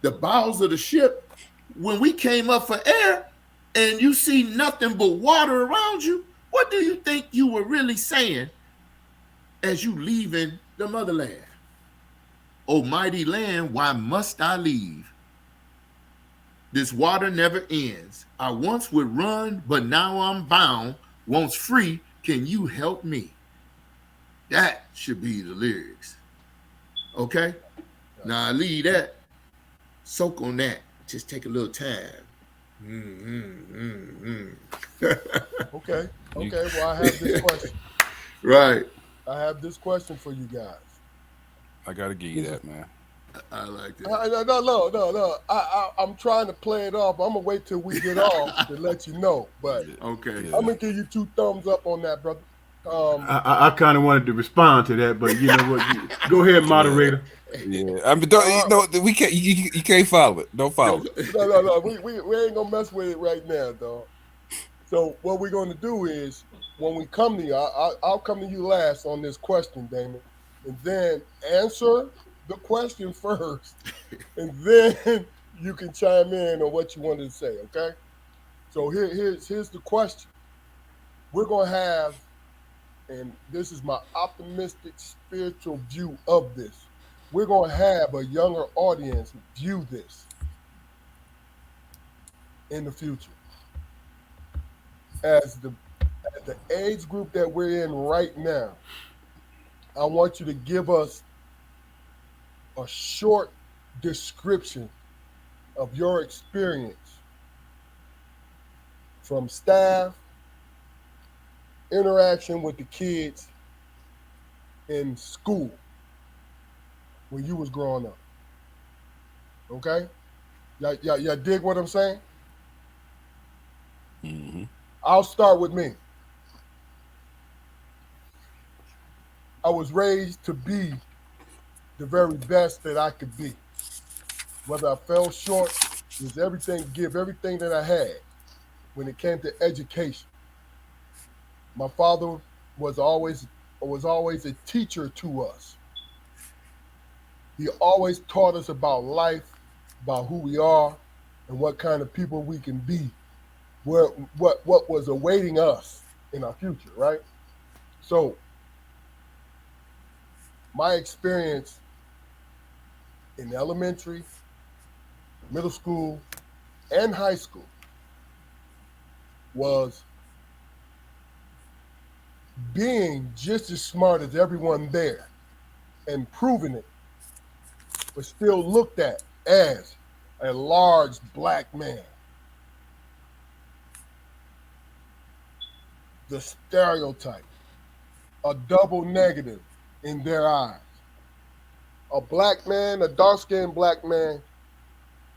The bowels of the ship, when we came up for air and you see nothing but water around you, what do you think you were really saying as you leaving the motherland? Almighty land, why must I leave? This water never ends. I once would run, but now I'm bound. Once free, can you help me? That should be the lyrics. Okay? Now I leave that. Soak on that. Just take a little time. Okay. Well, I have this question. Right. I have this question for you guys. I gotta give you that, man. I like that. No. I'm trying to play it off. I'm gonna wait till we get off to let you know. But Okay. I'm gonna give you 2 thumbs up on that, brother. I kind of wanted to respond to that, but you know what? Go ahead, moderator. Yeah, I mean, don't we can't. You can't follow it. Don't follow it. No. We ain't gonna mess with it right now, dog. So what we're gonna do is when we come to you, I'll come to you last on this question, Damon, and then answer the question first, and then you can chime in on what you wanted to say. Okay. So here's the question. We're gonna have, and this is my optimistic spiritual view of this. We're going to have a younger audience view this in the future. As the age group that we're in right now, I want you to give us a short description of your experience from staff, interaction with the kids in school when you was growing up. Okay? Y'all dig what I'm saying? Mm-hmm. I'll start with me. I was raised to be the very best that I could be. Whether I fell short, was give everything that I had when it came to education. My father was always a teacher to us. He always taught us about life, about who we are, and what kind of people we can be, what was awaiting us in our future, right? So my experience in elementary, middle school, and high school was being just as smart as everyone there and proving it, but still looked at as a large black man. The stereotype, a double negative in their eyes. A black man, a dark-skinned black man,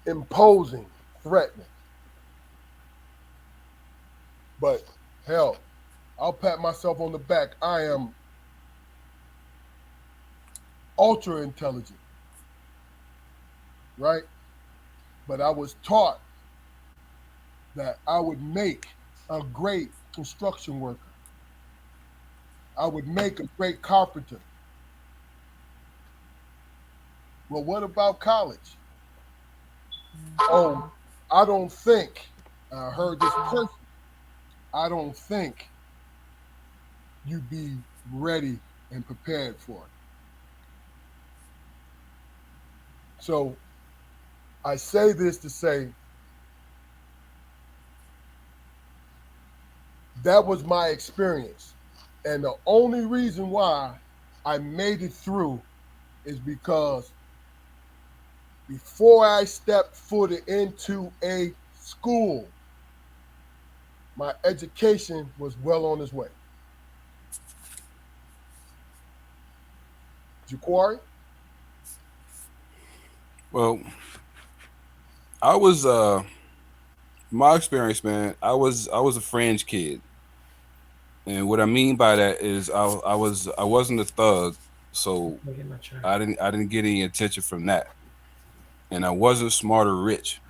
imposing, threatening. But hell, I'll pat myself on the back. I am ultra intelligent, right? But I was taught that I would make a great construction worker. I would make a great carpenter. Well, what about college? Oh, I don't think, I heard this person, I don't think you'd be ready and prepared for it. So I say this to say that was my experience. And the only reason why I made it through is because before I stepped foot into a school, my education was well on its way. Jaquari? Well, I was my experience, man. I was a fringe kid, and what I mean by that is I wasn't a thug, so I didn't get any attention from that, and I wasn't smart or rich.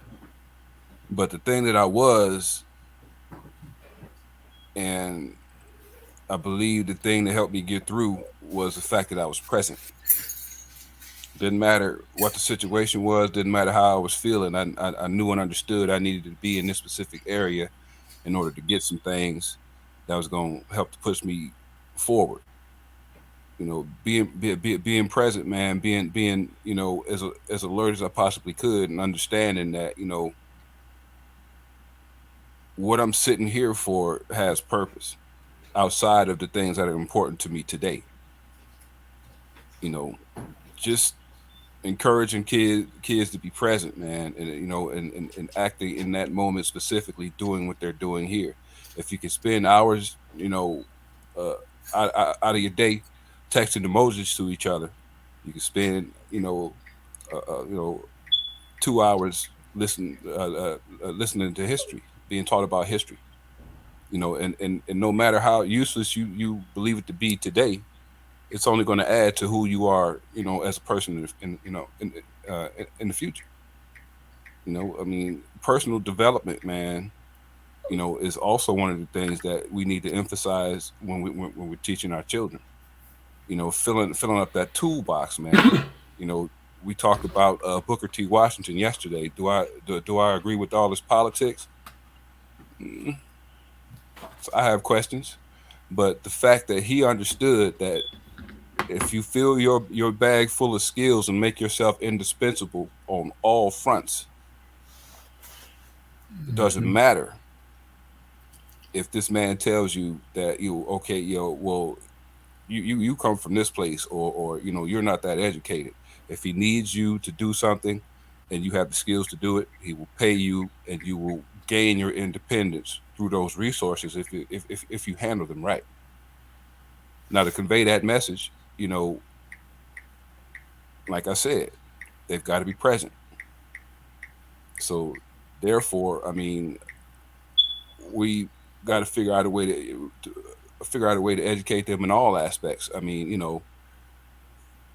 But the thing that I was, and I believe the thing that helped me get through was the fact that I was present. Didn't matter what the situation was, didn't matter how I was feeling. I knew and understood I needed to be in this specific area in order to get some things that was going to help to push me forward. Being present, man, being as alert as I possibly could, and understanding that what I'm sitting here for has purpose outside of the things that are important to me today. You know, just encouraging kids to be present, man, and and acting in that moment, specifically doing what they're doing here. If you can spend hours, uh, out of your day texting emojis to each other, you can spend uh, uh, you know 2 hours listening to history, being taught about history. And no matter how useless you believe it to be today, it's only going to add to who you are, as a person in the future. I mean, personal development, man, is also one of the things that we need to emphasize when we're teaching our children. Filling up that toolbox, man. You know, we talked about Booker T. Washington yesterday. Do I agree with all his politics? Mm, I have questions, but the fact that he understood that if you fill your bag full of skills and make yourself indispensable on all fronts, it doesn't matter if this man tells you that you okay, well, you come from this place, or you're not that educated. If he needs you to do something and you have the skills to do it, he will pay you, and you will gain your independence through those resources if you handle them right. Now, to convey that message, like I said, they've got to be present. So therefore, I mean, we got to figure out a way to educate them in all aspects. I mean,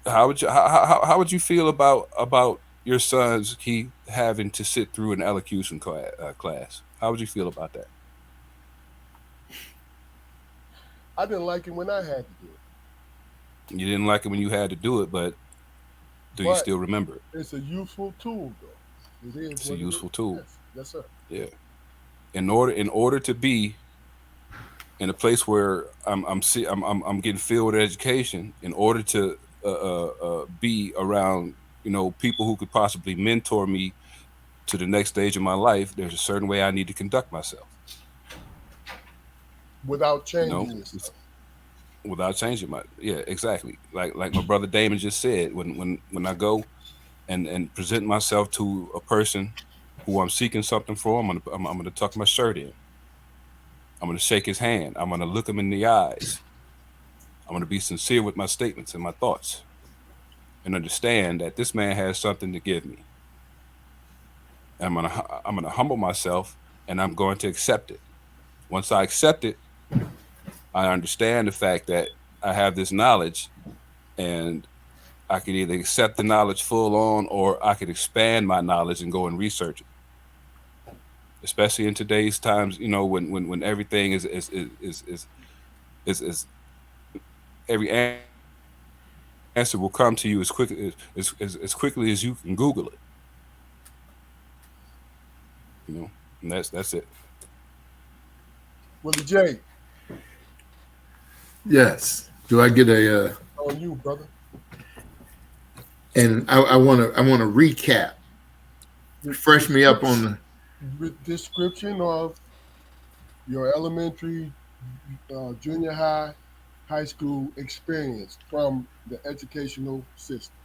how would you feel about your sons Keith having to sit through an elocution class? How would you feel about that? I didn't like it when I had to do it. You didn't like it when you had to do it, but do you But still remember it? it's a useful tool, though. It is It's a what it is. useful tool. Yes, yes, sir. Yeah. In order to be in a place where I'm getting filled with education, in order to be around people who could possibly mentor me to the next stage of my life, there's a certain way I need to conduct myself. Without You know, changing It's- yourself. without changing my yeah, exactly. Like my brother Damon just said, when I go and present myself to a person who I'm seeking something for, I'm gonna tuck my shirt in. I'm gonna shake his hand. I'm gonna look him in the eyes. I'm gonna be sincere with my statements and my thoughts, and understand that this man has something to give me. I'm gonna humble myself, and I'm going to accept it. Once I accept it, I understand the fact that I have this knowledge, and I could either accept the knowledge full on, or I could expand my knowledge and go and research it. Especially in today's times, when everything is every answer will come to you as quickly as you can Google it. You know, and that's it. Willie J, Yes. Do I get a on you, brother. and I want to recap, The fresh me up on the description of your elementary, junior high, high school experience from the educational system.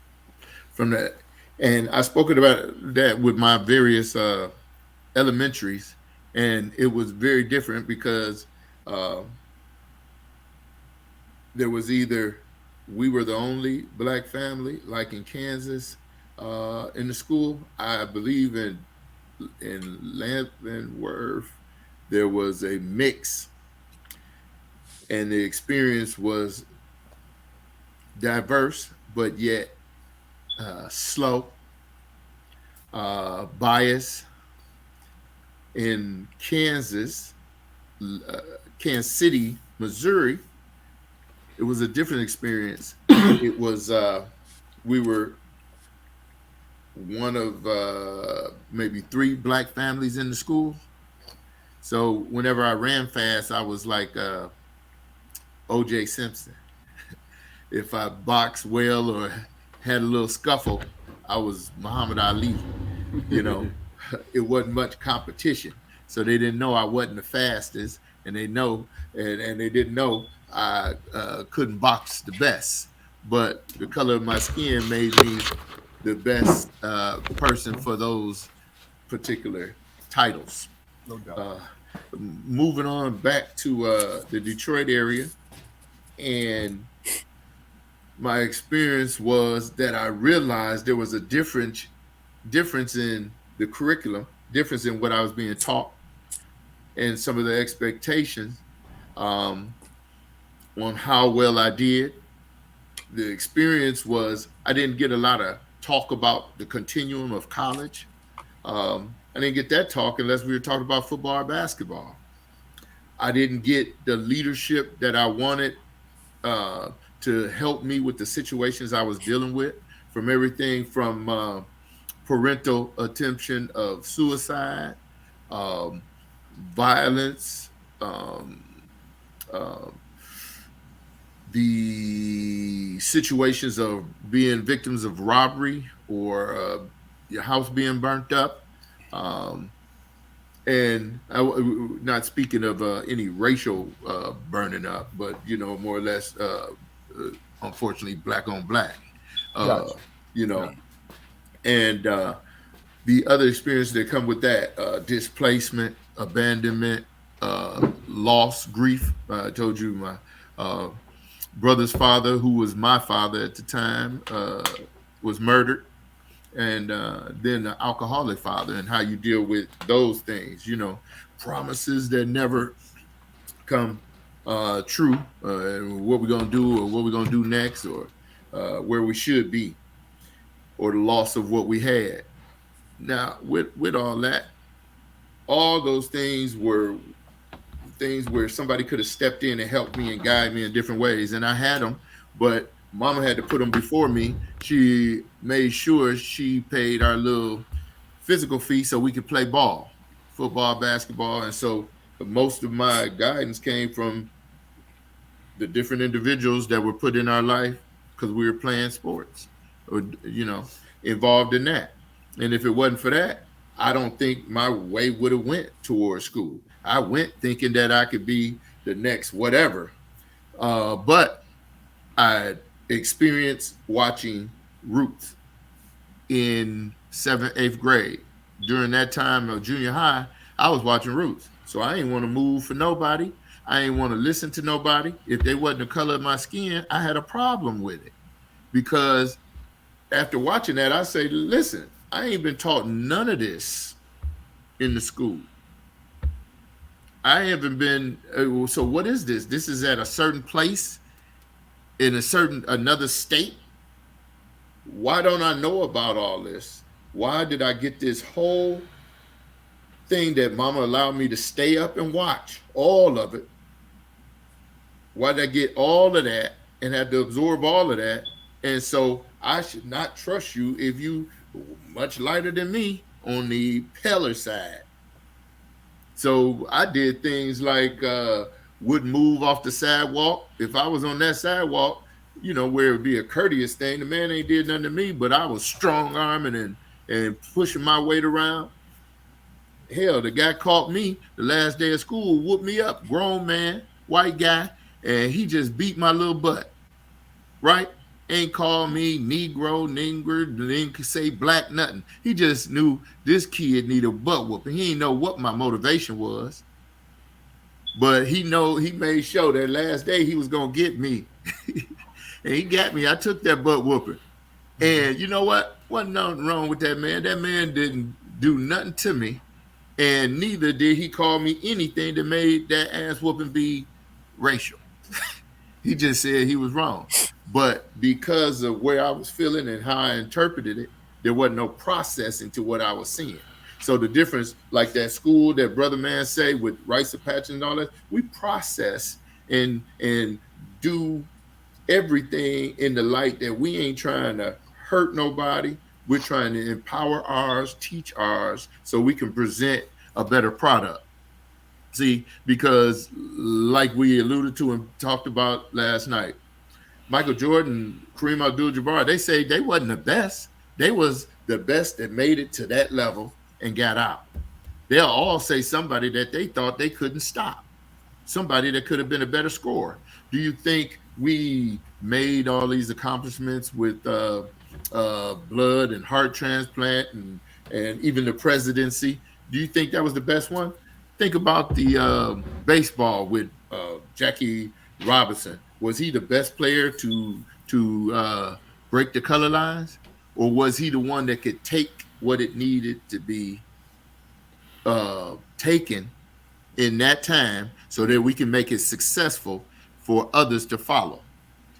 from that. And I spoke about that with my various elementaries, and it was very different because uh, there was either we were the only black family, like in Kansas, in the school. I believe in Leavenworth, there was a mix, and the experience was diverse, but yet slow, bias. In uh, Kansas City, Missouri, it was a different experience. It was we were one of maybe three black families in the school. So whenever I ran fast, I was like OJ Simpson. If I boxed well or had a little scuffle, I was Muhammad Ali. You know, it wasn't much competition, so they didn't know I wasn't the fastest, and and they didn't know I couldn't box the best. But the color of my skin made me the best person for those particular titles. No doubt. Uh, Moving on back to the Detroit area, and my experience was that I realized there was a difference in the curriculum, difference in what I was being taught, and some of the expectations um, on how well I did. The experience was I didn't get a lot of talk about the continuum of college. I didn't get that talk unless we were talking about football or basketball. I didn't get the leadership that I wanted uh, to help me with the situations I was dealing with, from everything from parental attemption of suicide, um, violence, um, uh, the situations of being victims of robbery or your house being burnt up. Um, and not speaking of any racial burning up, but more or less, unfortunately, black on black. Uh, Gotcha. you know, Gotcha. and the other experience that come with that displacement, abandonment, loss, grief. I told you my uh, brother's father, who was my father at the time, was murdered, and then the alcoholic father, and how you deal with those things. Promises that never come true, and what we're gonna do, or what we're gonna do next, or where we should be, or the loss of what we had. Now, with all those things were things where somebody could have stepped in and helped me and guide me in different ways, and I had them, but Mama had to put them before me. She made sure she paid our little physical fee so we could play ball, football, basketball, and so most of my guidance came from the different individuals that were put in our life because we were playing sports, or involved in that. And if it wasn't for that, I don't think my way would have went towards school. I went thinking that I could be the next whatever, but I experienced watching Roots in seventh, eighth grade. During that time of junior high, I was watching Roots. So I ain't want to move for nobody. I ain't want to listen to nobody. If they wasn't the color of my skin, I had a problem with it. Because after watching that, I say, listen, I ain't been taught none of this in the school. I haven't been. So what is this? This is at a certain place in a certain another state. Why don't I know about all this? Why did I get this whole thing that Mama allowed me to stay up and watch all of it? Why did I get all of that and had to absorb all of that? And so I should not trust you if you much lighter than me on the paler side. So I did things like wouldn't move off the sidewalk. If I was on that sidewalk, where it would be a courteous thing, the man ain't did nothing to me, but I was strong arming and pushing my weight around. Hell, the guy caught me the last day of school, whooped me up, grown man, white guy, and he just beat my little butt, right? Ain't called me Negro, Nigger, didn't say black, nothing. He just knew this kid needed a butt whooping. He didn't know what my motivation was, but he made sure that last day he was gonna get me, and he got me. I took that butt whooping, and you know what? Wasn't nothing wrong with that man. That man didn't do nothing to me, and neither did he call me anything that made that ass whooping be racial. He just said he was wrong. But because of where I was feeling and how I interpreted it, there wasn't no processing to what I was seeing. So the difference, like that school that brother man say with rites of passage and all that, we process and do everything in the light that we ain't trying to hurt nobody. We're trying to empower ours, teach ours, so we can present a better product. See, because like we alluded to and talked about last night, Michael Jordan, Kareem Abdul-Jabbar, they say they wasn't the best. They was the best that made it to that level and got out. They'll all say somebody that they thought they couldn't stop, somebody that could have been a better scorer. Do you think we made all these accomplishments with blood and heart transplant and even the presidency? Do you think that was the best one? Think about the baseball with Jackie Robinson. Was he the best player to break the color lines, or was he the one that could take what it needed to be taken in that time so that we can make it successful for others to follow?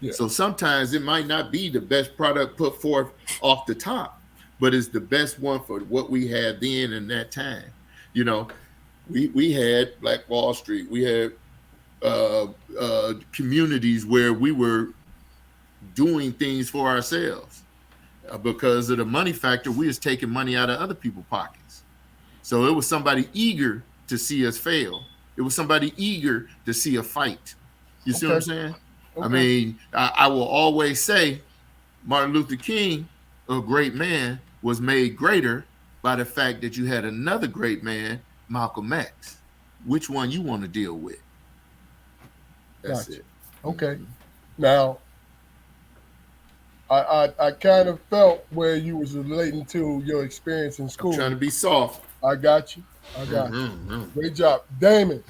Yeah. So sometimes it might not be the best product put forth off the top, but it's the best one for what we had then in that time. We had Black Wall Street. We had communities where we were doing things for ourselves because of the money factor. We was taking money out of other people's pockets. So it was somebody eager to see us fail. It was somebody eager to see a fight. You see what I'm saying? Okay. I mean, I will always say Martin Luther King, a great man, was made greater by the fact that you had another great man, Malcolm X. Which one you want to deal with? That's gotcha. It. Okay. Now, I kind of felt where you was relating to your experience in school. I'm trying to be soft. I got you. Great job, Damon.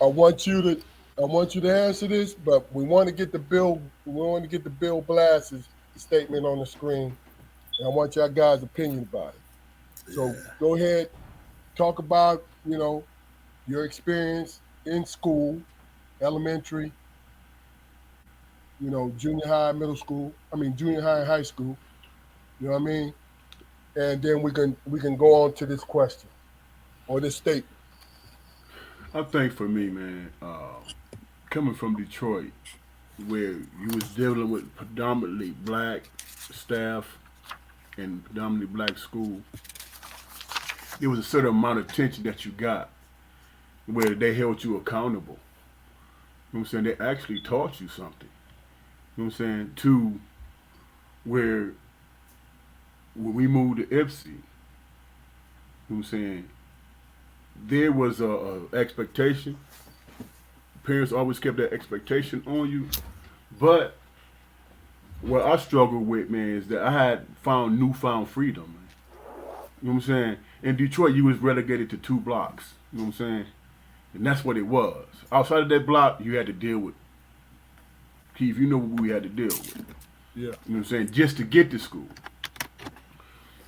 I want you to answer this, but we want to get the Bill Blass' statement on the screen, and I want y'all guys' opinion about it. So go ahead, talk about your experience in school, elementary, junior high, junior high and high school. You know what I mean? And then we can go on to this question or this statement. I think for me, man, coming from Detroit, where you was dealing with predominantly black staff and predominantly black school, there was a certain amount of attention that you got where they held you accountable. You know what I'm saying? They actually taught you something. You know what I'm saying? To where when we moved to Ipsy, you know what I'm saying? There was a expectation. Parents always kept that expectation on you. But what I struggled with, man, is that I had found newfound freedom, man. You know what I'm saying? In Detroit, you was relegated to 2 blocks. You know what I'm saying? And that's what it was. Outside of that block, you had to deal with. Keith, you know what we had to deal with. Yeah. You know what I'm saying? Just to get to school.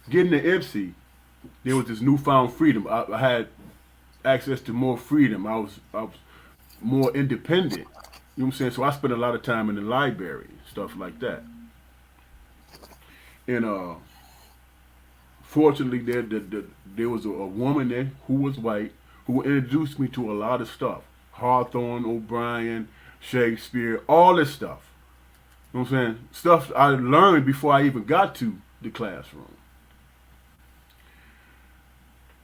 Getting to Ipsy, there was this newfound freedom. I had access to more freedom. I was more independent. You know what I'm saying? So I spent a lot of time in the library, stuff like that. And fortunately, there was a woman there who was white who introduced me to a lot of stuff. Hawthorne, O'Brien, Shakespeare, all this stuff. You know what I'm saying? Stuff I learned before I even got to the classroom.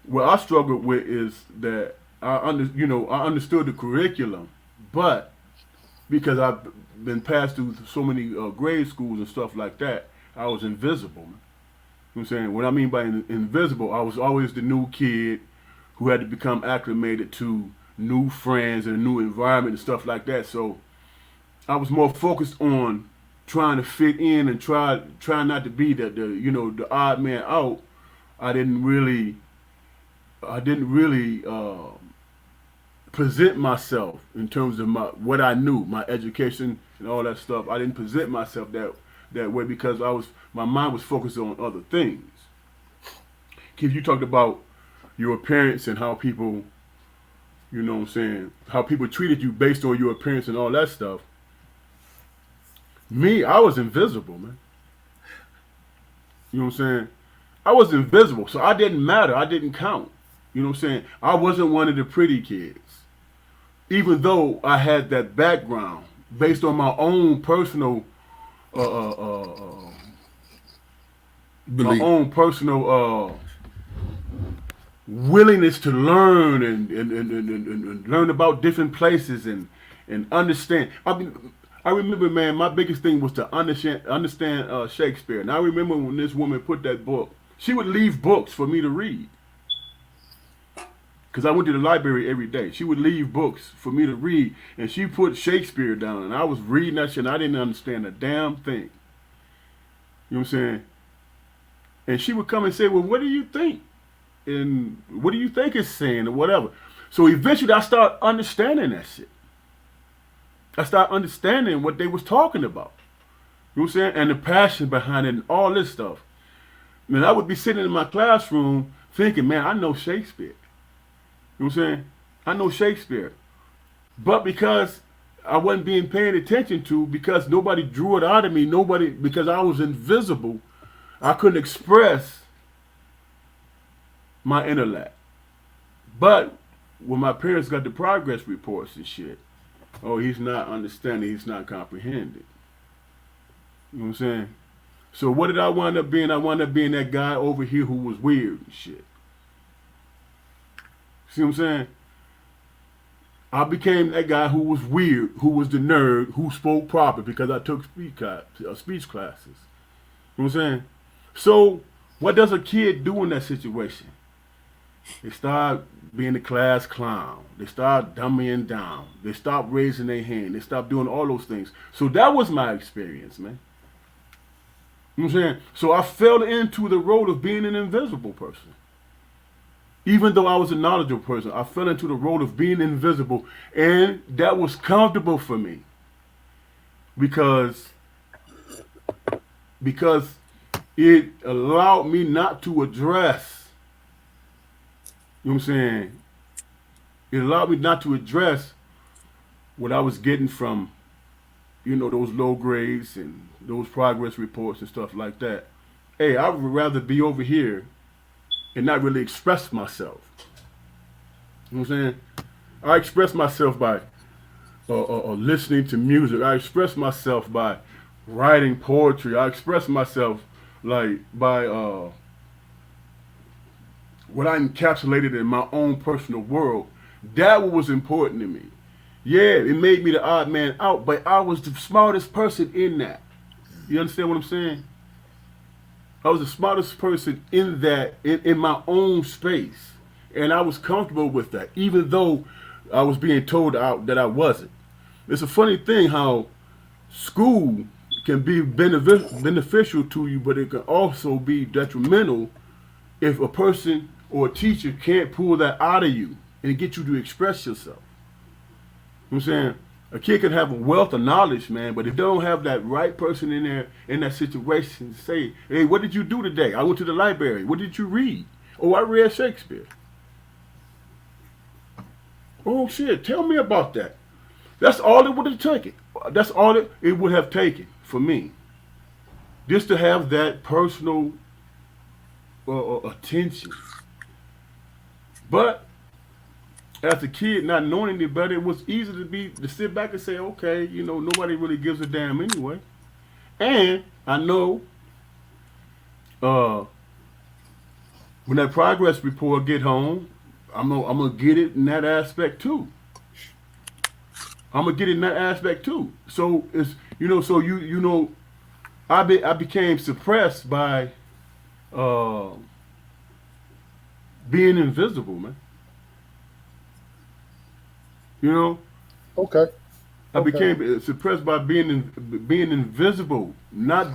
What I struggled with is that I understood the curriculum, but because I've been passed through so many grade schools and stuff like that, I was invisible. Man. You know what I'm saying? What I mean by invisible, I was always the new kid who had to become acclimated to new friends and a new environment and stuff like that. So I was more focused on trying to fit in and try not to be the odd man out. I didn't really present myself in terms of what I knew, my education and all that stuff. I didn't present myself that way because my mind was focused on other things. Keith, you talked about your appearance and how people, you know what I'm saying, how people treated you based on your appearance and all that stuff. Me, I was invisible, man. You know what I'm saying? I was invisible, so I didn't matter. I didn't count. You know what I'm saying? I wasn't one of the pretty kids. Even though I had that background based on my own personal Believe. Willingness to learn and learn about different places and understand. I mean, I remember, man, my biggest thing was to understand Shakespeare. And I remember when this woman put that book, she would leave books for me to read. Because I went to the library every day. She would leave books for me to read, and she put Shakespeare down, and I was reading that shit, and I didn't understand a damn thing. You know what I'm saying? And she would come and say, well, what do you think? And what do you think it's saying, or whatever. So eventually I started understanding that shit. I started understanding what they was talking about. You know what I'm saying? And the passion behind it and all this stuff. Man, I would be sitting in my classroom thinking, man, I know Shakespeare. You know what I'm saying? I know Shakespeare. But because I wasn't being paid attention to, because nobody drew it out of me, because I was invisible, I couldn't express my intellect. But when my parents got the progress reports and shit, oh, he's not understanding, he's not comprehending. You know what I'm saying? So what did I wind up being? I wound up being that guy over here who was weird and shit. See what I'm saying? I became that guy who was weird, who was the nerd, who spoke proper because I took speech classes. You know what I'm saying? So what does a kid do in that situation? They start being the class clown. They start dumbing down. They stop raising their hand. They stop doing all those things. So that was my experience, man. You know what I'm saying? So I fell into the role of being an invisible person. Even though I was a knowledgeable person, I fell into the role of being invisible, and that was comfortable for me because it allowed me not to address, you know what I'm saying? It allowed me not to address what I was getting from, those low grades and those progress reports and stuff like that. Hey, I would rather be over here and not really express myself. You know what I'm saying? I express myself by listening to music. I express myself by writing poetry. I express myself by what I encapsulated in my own personal world. That was important to me. Yeah, it made me the odd man out, but I was the smartest person in that. You understand what I'm saying? I was the smartest person in that, in my own space. And I was comfortable with that, even though I was being told that I wasn't. It's a funny thing how school can be beneficial to you, but it can also be detrimental if a person or a teacher can't pull that out of you and get you to express yourself. You know what I'm saying? A kid can have a wealth of knowledge, man, but if they don't have that right person in there, in that situation, say, hey, what did you do today? I went to the library. What did you read? Oh, I read Shakespeare. Oh shit! Tell me about that. That's all it would have taken. That's all it would have taken for me, just to have that personal attention. But as a kid, not knowing any better, it was easy to sit back and say, okay, nobody really gives a damn anyway. And I know uh, when that progress report get home, I'm gonna get it in that aspect too. I'm gonna get it in that aspect too. So it's so I became suppressed by uh, being invisible, man. You know, Okay. I Okay. became suppressed by being invisible, not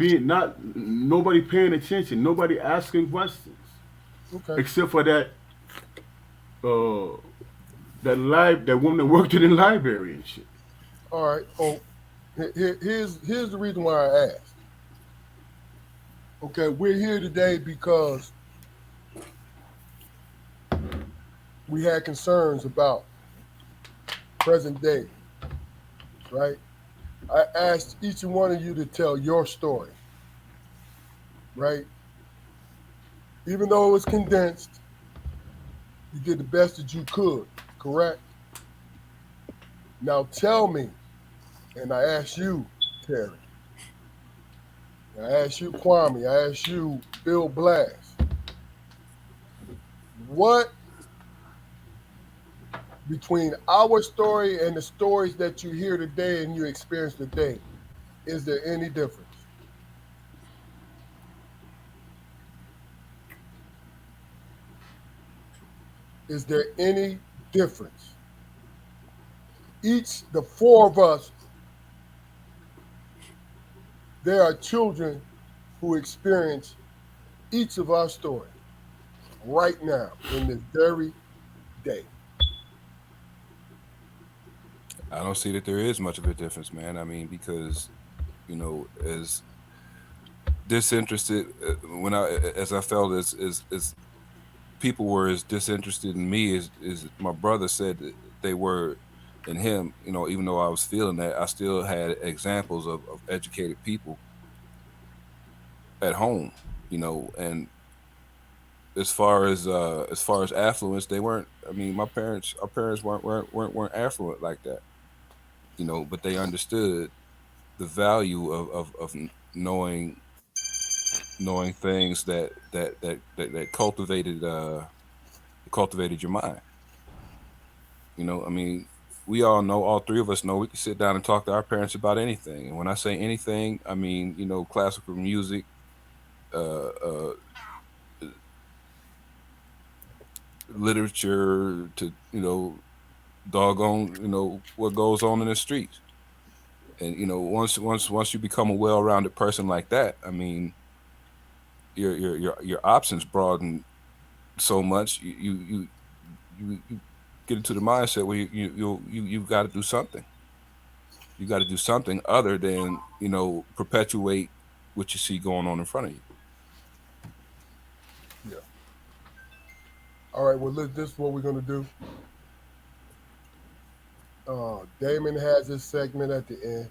nobody paying attention, nobody asking questions, Okay. except for uh that woman that worked in the library and shit. All right. Oh, here's the reason why I asked. Okay, we're here today because we had concerns about present day, right? I asked each and one of you to tell your story, right? Even though it was condensed, you did the best that you could, correct? Now tell me, and I asked you, Terry, I asked you, Kwame, I asked you, Bill Blass, what between our story and the stories that you hear today and you experience today, is there any difference? Is there any difference? The four of us, there are children who experience each of our story right now in this very day. I don't see that there is much of a difference, man. I mean, because as disinterested when as I felt as people were as disinterested in me as my brother said that they were in him. Even though I was feeling that, I still had examples of educated people at home. And as far as affluence, they weren't. I mean, our parents weren't affluent like that. But they understood the value of knowing things that cultivated your mind. I mean, we all know, all three of us know, we can sit down and talk to our parents about anything. And when I say anything, I mean classical music, uh, literature, to doggone what goes on in the streets. And once you become a well-rounded person like that, I mean, your options broaden so much. You get into the mindset where you've got to do something. You got to do something other than perpetuate what you see going on in front of you. Yeah. All right. Well, this is what we're gonna do. Damon has this segment at the end,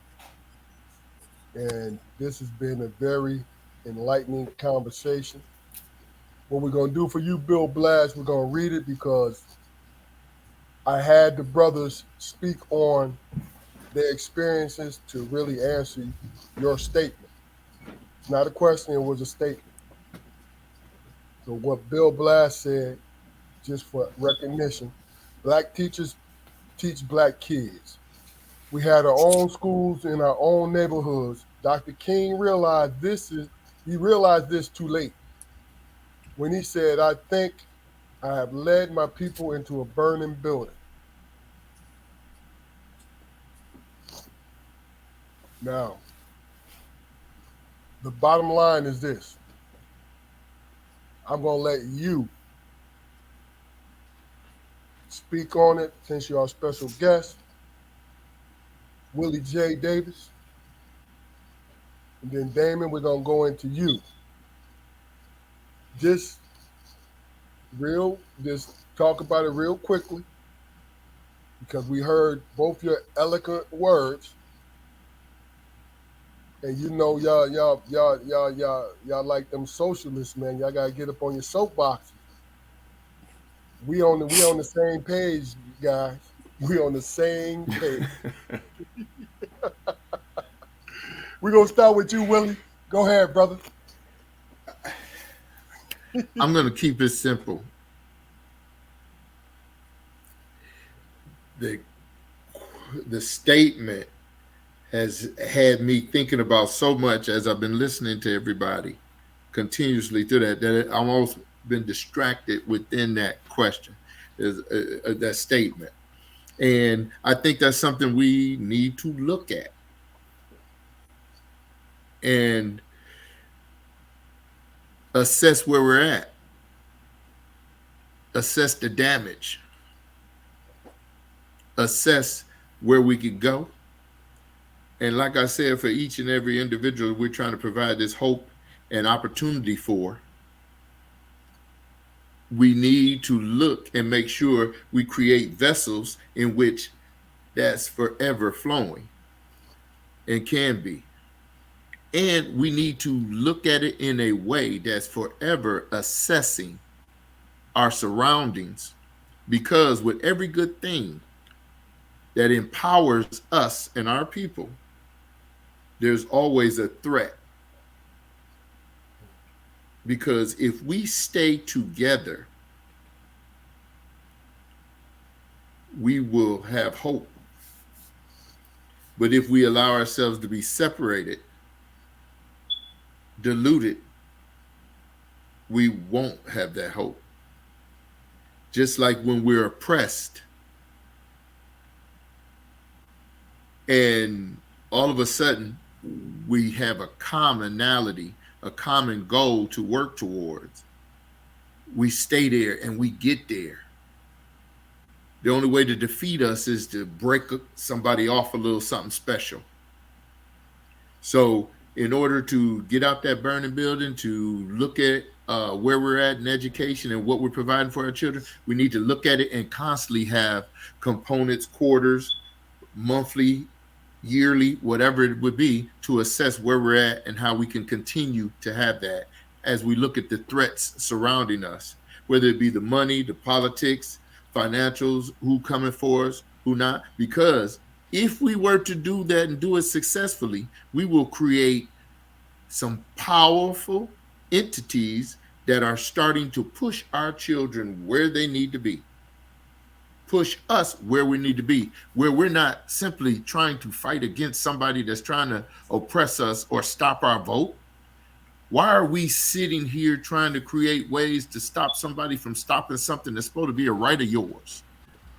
and this has been a very enlightening conversation. What we're gonna do for you, Bill Blash, we're gonna read it because I had the brothers speak on their experiences to really answer your statement. It's not a question; it was a statement. So what Bill Blass said, just for recognition, black teachers teach black kids. We had our own schools in our own neighborhoods. Dr. King realized this too late when he said, I think I have led my people into a burning building. Now, the bottom line is this. I'm going to let you speak on it since you're our special guest, Willie J. Davis. And then Damon, we're going to go into you. Just just talk about it real quickly. because we heard both your eloquent words, and y'all like them socialists, man. Y'all gotta get up on your soapboxes. We on the same page, guys. We on the same page. We gonna start with you, Willie. Go ahead, brother. I'm going to keep it simple. The the statement has had me thinking about so much as I've been listening to everybody continuously through that I've almost been distracted within that question, is that statement. And I think that's something we need to look at and assess where we're at, assess the damage, assess where we could go. And like I said, for each and every individual we're trying to provide this hope and opportunity for, we need to look and make sure we create vessels in which that's forever flowing and can be. And we need to look at it in a way that's forever assessing our surroundings, because with every good thing that empowers us and our people, there's always a threat. Because if we stay together, we will have hope. But if we allow ourselves to be separated, diluted, we won't have that hope. Just like when we're oppressed and all of a sudden we have a commonality, a common goal to work towards, we stay there and we get there. The only way to defeat us is to break somebody off a little something special. So in order to get out that burning building, to look at where we're at in education and what we're providing for our children, we need to look at it and constantly have components, quarters, monthly, yearly, whatever it would be, to assess where we're at and how we can continue to have that as we look at the threats surrounding us, whether it be the money, the politics, financials, who coming for us, who not. Because if we were to do that and do it successfully, we will create some powerful entities that are starting to push our children where they need to be, push us where we need to be, where we're not simply trying to fight against somebody that's trying to oppress us or stop our vote. Why are we sitting here trying to create ways to stop somebody from stopping something that's supposed to be a right of yours?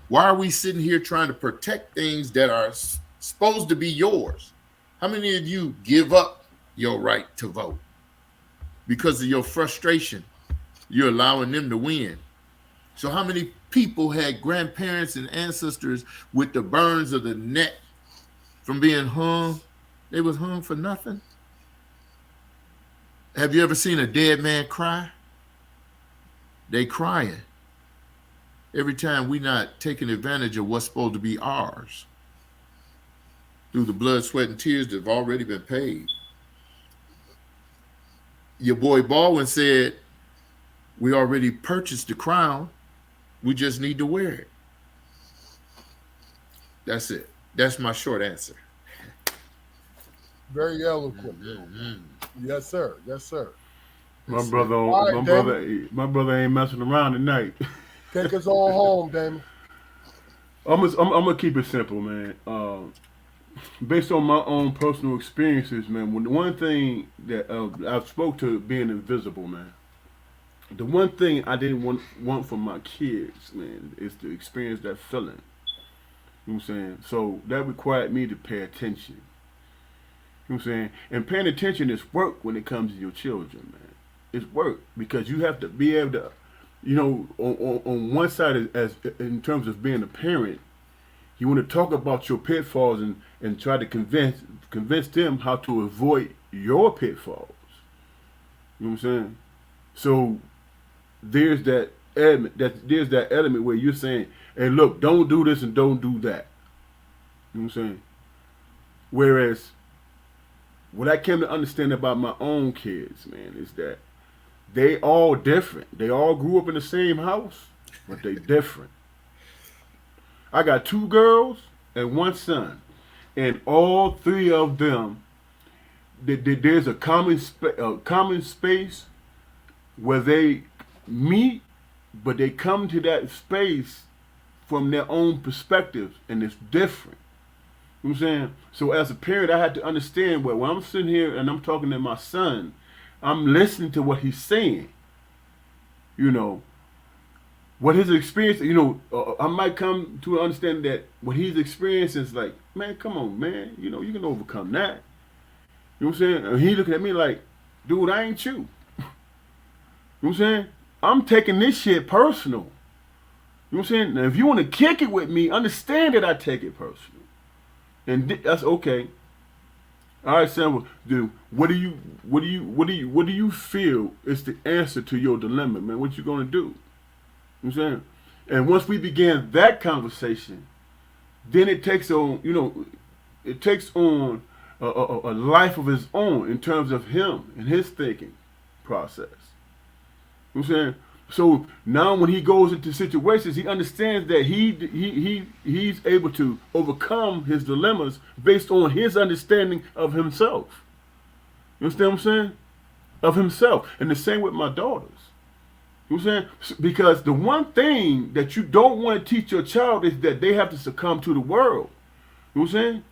Why are we sitting here trying to protect things that are supposed to be yours? How many of you give up your right to vote because of your frustration? You're allowing them to win. So how many people had grandparents and ancestors with the burns of the neck from being hung? They was hung for nothing. Have you ever seen a dead man cry? They crying every time we not taking advantage of what's supposed to be ours through the blood, sweat, and tears that have already been paid. Your boy Baldwin said, we already purchased the crown. We just need to wear it. That's it. That's my short answer. Very eloquent. Yes, sir. Yes, sir. My brother, All right, my brother ain't messing around tonight. Take us on home, Damon. I'm gonna keep it simple, man. Based on my own personal experiences, man. One thing that I've spoke to being invisible, man. The one thing I didn't want for my kids, man, is to experience that feeling. You know what I'm saying? So that required me to pay attention. You know what I'm saying? And paying attention is work when it comes to your children, man. It's work because you have to be able to, on one side, as in terms of being a parent, you want to talk about your pitfalls and try to convince them how to avoid your pitfalls. You know what I'm saying? So there's that element that there's that element where you're saying, "Hey, look, don't do this and don't do that." You know what I'm saying? Whereas what I came to understand about my own kids, man, is that they all different. They all grew up in the same house, but they different. I got two girls and one son, and all three of them, there's a common space where they meet, but they come to that space from their own perspectives, and it's different. You know what I'm saying? So as a parent, I had to understand when I'm sitting here and I'm talking to my son, I'm listening to what he's saying. You know, what his experience, I might come to understand that what he's experiencing is like, man, come on, man, you can overcome that. You know what I'm saying? And he looking at me like, dude, I ain't you. You know what I'm saying? I'm taking this shit personal. You know what I'm saying? Now, if you want to kick it with me, understand that I take it personal, and that's okay. All right, Sam. Dude, what do you feel is the answer to your dilemma, man? What you gonna do? You know what I'm saying? And once we began that conversation, then it takes on, it takes on a life of its own in terms of him and his thinking process. You know what I'm saying? So now when he goes into situations, he understands that he's able to overcome his dilemmas based on his understanding of himself. You understand what I'm saying? Of himself. And the same with my daughters. You know what I'm saying? Because the one thing that you don't want to teach your child is that they have to succumb to the world. You know what I'm saying?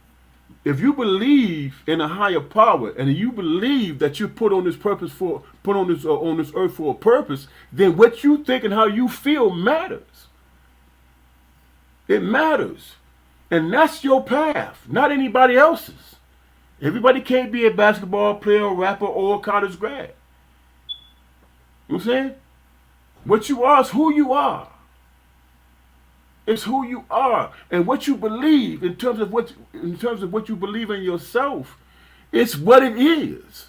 If you believe in a higher power and you believe that you're put on this on this earth for a purpose, then what you think and how you feel matters. It matters. And that's your path, not anybody else's. Everybody can't be a basketball player, rapper, or a college grad. You know what I'm saying? What you are is who you are. It's who you are, and what you believe in terms of what you believe in yourself. It's what it is.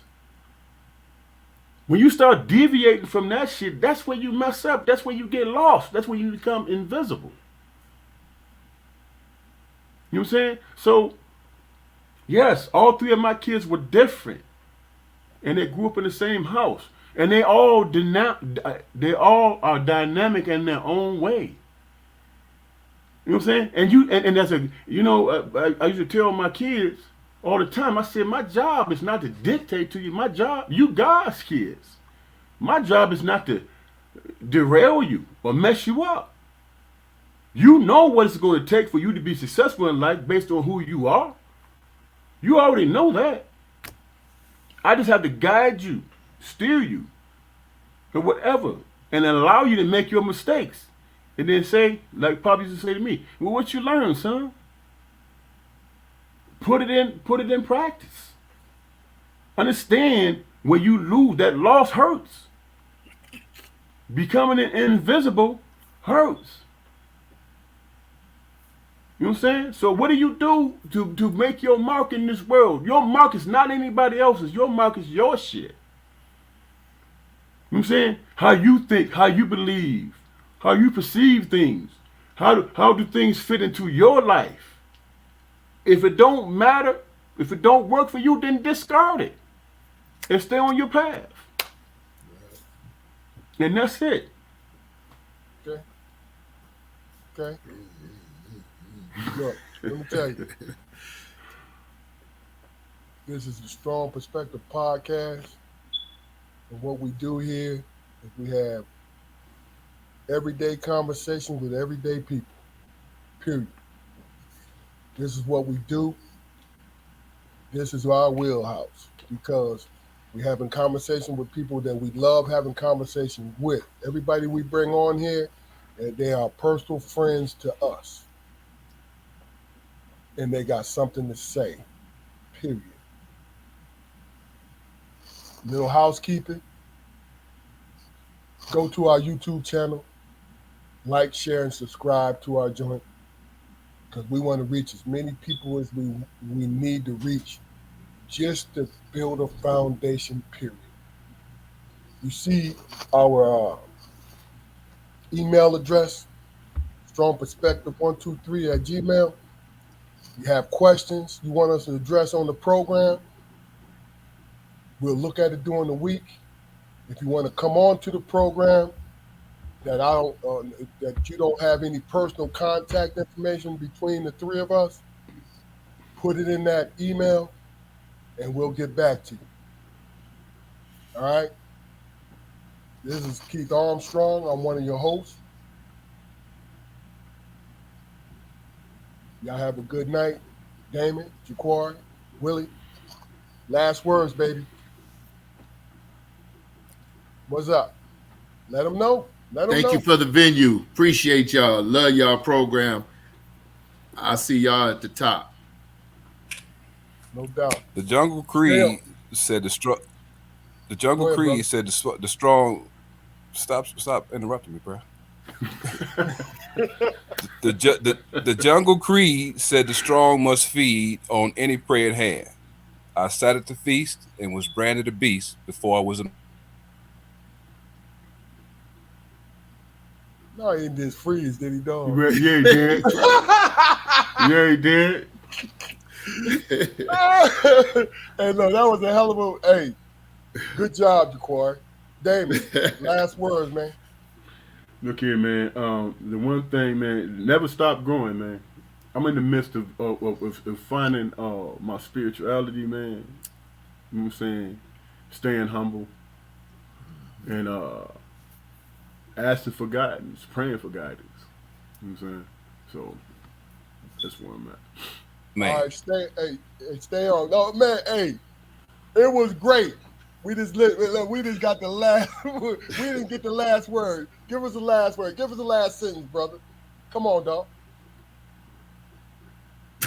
When you start deviating from that shit, that's where you mess up. That's where you get lost. That's where you become invisible. You know what I'm saying? So, yes, all three of my kids were different, and they grew up in the same house, and they all are dynamic in their own way. You know what I'm saying? And that's I used to tell my kids all the time. I said, my job is not to dictate to you. My job, you God's kids. My job is not to derail you or mess you up. You know what it's going to take for you to be successful in life based on who you are. You already know that. I just have to guide you, steer you, or whatever, and allow you to make your mistakes. And then say, like Pop used to say to me, well, what you learn, son? Put it in practice. Understand when you lose, that loss hurts. Becoming invisible hurts. You know what I'm saying? So what do you do to make your mark in this world? Your mark is not anybody else's. Your mark is your shit. You know what I'm saying? How you think, how you believe, how you perceive things. How do things fit into your life? If it don't matter, if it don't work for you, then discard it and stay on your path. And that's it. Okay. Okay. Look, let me tell you. This is the Strong Perspective Podcast. And what we do here is we have everyday conversations with everyday people. Period. This is what we do. This is our wheelhouse because we're having conversation with people that we love having conversation with. Everybody we bring on here, they are personal friends to us. And they got something to say. Period. Little housekeeping. Go to our YouTube channel. Like, share, and subscribe to our joint. Because we want to reach as many people as we need to reach just to build a foundation, period. You see our email address, strongperspective123 @gmail. You have questions you want us to address on the program, we'll look at it during the week. If you want to come on to the program that you don't have any personal contact information between the three of us, put it in that email and we'll get back to you. All right. This is Keith Armstrong. I'm one of your hosts. Y'all have a good night. Damon, Jaquari, Willie. Last words, baby. What's up? Let them know. Let them Thank know. you for the venue. Appreciate y'all. Love y'all program. I'll see y'all at the top. No doubt. The Jungle Creed said the strong. The Jungle ahead, Creed said the strong. Stop interrupting me, bro. The Jungle Creed said the strong must feed on any prey at hand. I sat at the feast and was branded a beast before I was a. No, he didn't just freeze, did he, dog? Yeah, he did. Yeah, he did. Hey, no, that was a hell of a. Hey, good job, Jaquari. Damon, last words, man. Look here, man. The one thing, man, never stop growing, man. I'm in the midst of finding my spirituality, man. You know what I'm saying? Staying humble and asking for guidance, praying for guidance. You know what I'm saying? So that's where I'm at. Man. All right, stay on. No, man, hey, it was great. We just got the last. We didn't get the last word. Give us the last word. Give us the last sentence, brother. Come on, dog.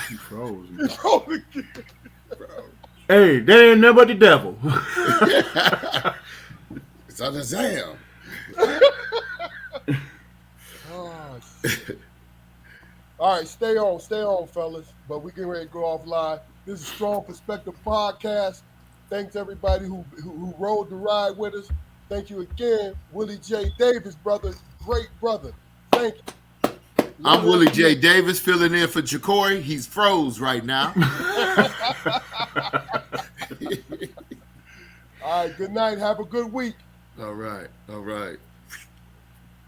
He froze. He froze again. Hey, they ain't never the devil. It's on the Zam. Oh, shit. All right, stay on, fellas. But we getting ready to go off live. This is Strong Perspective Podcast. Thanks everybody who rode the ride with us. Thank you again, Willie J. Davis, brother, great brother. Thank you. I'm Willie J. Davis filling in for Jacory. He's froze right now. All right, good night. Have a good week. All right.